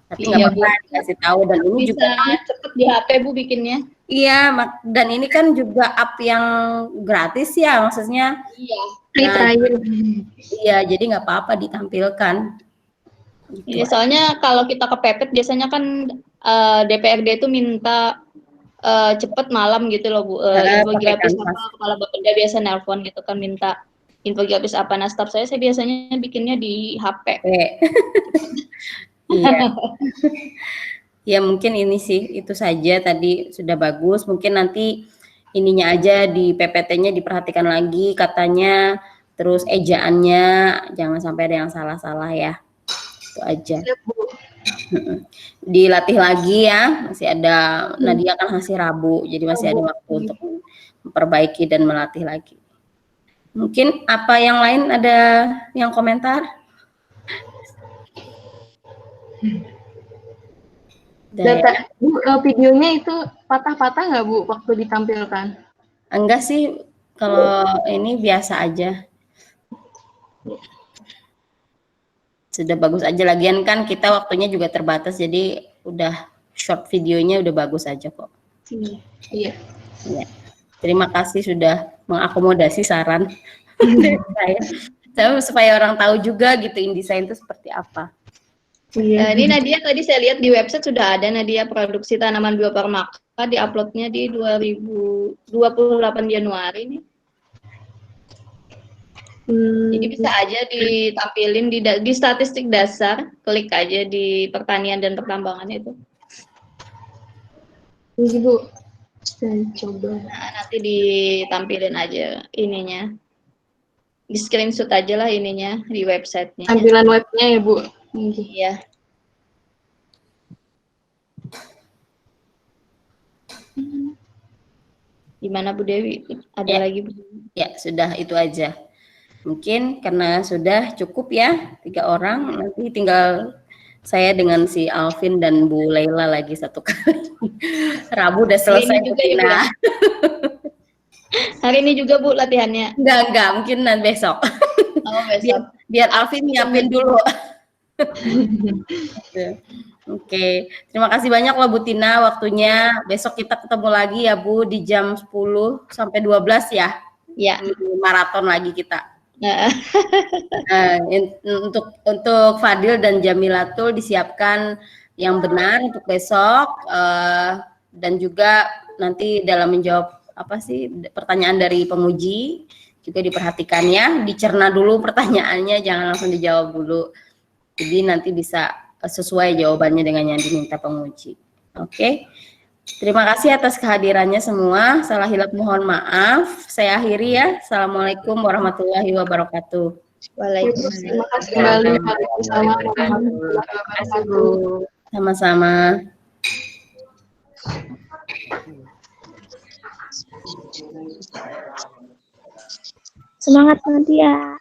Tapi Iya, nggak apa-apa dikasih tahu, dan ini Bisa juga cepet di HP Bu bikinnya. iya, dan ini kan juga app yang gratis ya, maksudnya. Iya. Free Nah, trial. iya, jadi nggak apa-apa ditampilkan. Gitu. Iya, soalnya kalau kita kepepet biasanya kan DPRD itu minta cepet malam gitu loh Bu. Infografis pakai Canvas. apa, kepala Bapeda biasa nelpon gitu kan minta infografis apa. Nah, staff saya biasanya bikinnya di HP. Iya. Ya mungkin ini sih, itu saja tadi sudah bagus. Mungkin nanti ininya aja di PPT-nya diperhatikan lagi katanya, terus ejaannya jangan sampai ada yang salah-salah ya. Itu aja. Dilatih lagi ya, masih ada, Nadia kan masih Rabu, jadi masih ada waktu untuk memperbaiki dan melatih lagi. Mungkin apa yang lain, ada yang komentar? Data Bu, videonya itu patah-patah nggak Bu waktu ditampilkan? Enggak sih, kalau ini biasa aja. Sudah bagus aja, lagian kan kita waktunya juga terbatas, jadi udah short videonya udah bagus aja kok. Iya. Ya. Terima kasih sudah mengakomodasi saran dari saya supaya orang tahu juga gitu InDesign itu seperti apa. Iya. Ini Nadia tadi saya lihat di website sudah ada Nadia produksi tanaman biofarmaka, diuploadnya di 2028 Januari nih. Jadi bisa aja ditampilin di statistik dasar, klik aja di pertanian dan pertambangan itu. Ini Bu, saya coba. Nah, nanti ditampilin aja ininya. Di screenshot aja lah ininya di websitenya. Tampilan webnya ya Bu. Iya. Gimana Bu Dewi? Ada Ya. lagi Bu? Ya, sudah itu aja. Mungkin karena sudah cukup ya 3 orang, nanti tinggal saya dengan si Alvin dan Bu Laila lagi satu kali. Rabu udah selesai Ini Bu juga ya, Bu, Tina. ya? Hari ini juga Bu latihannya. Enggak, mungkin nanti besok. Oh, besok. Biar Alvin nyiapin dulu. Oke, terima kasih banyak loh Bu Tina waktunya. Besok kita ketemu lagi ya Bu di jam 10 sampai 12 ya. Ya. Maraton lagi kita. Nah. Untuk Fadil dan Jamilatul disiapkan yang benar untuk besok, dan juga nanti dalam menjawab pertanyaan dari penguji juga diperhatikan ya, dicerna dulu pertanyaannya, jangan langsung dijawab dulu. Jadi nanti bisa sesuai jawabannya dengan yang diminta penguji. Oke. Terima kasih atas kehadirannya semua. Salah hilap mohon maaf. Saya akhiri ya. Assalamualaikum warahmatullahi wabarakatuh. Waalaikumsalam. Terima kasih kembali. Waalaikumsalam warahmatullahi wabarakatuh. Sama-sama. Semangat Nadia.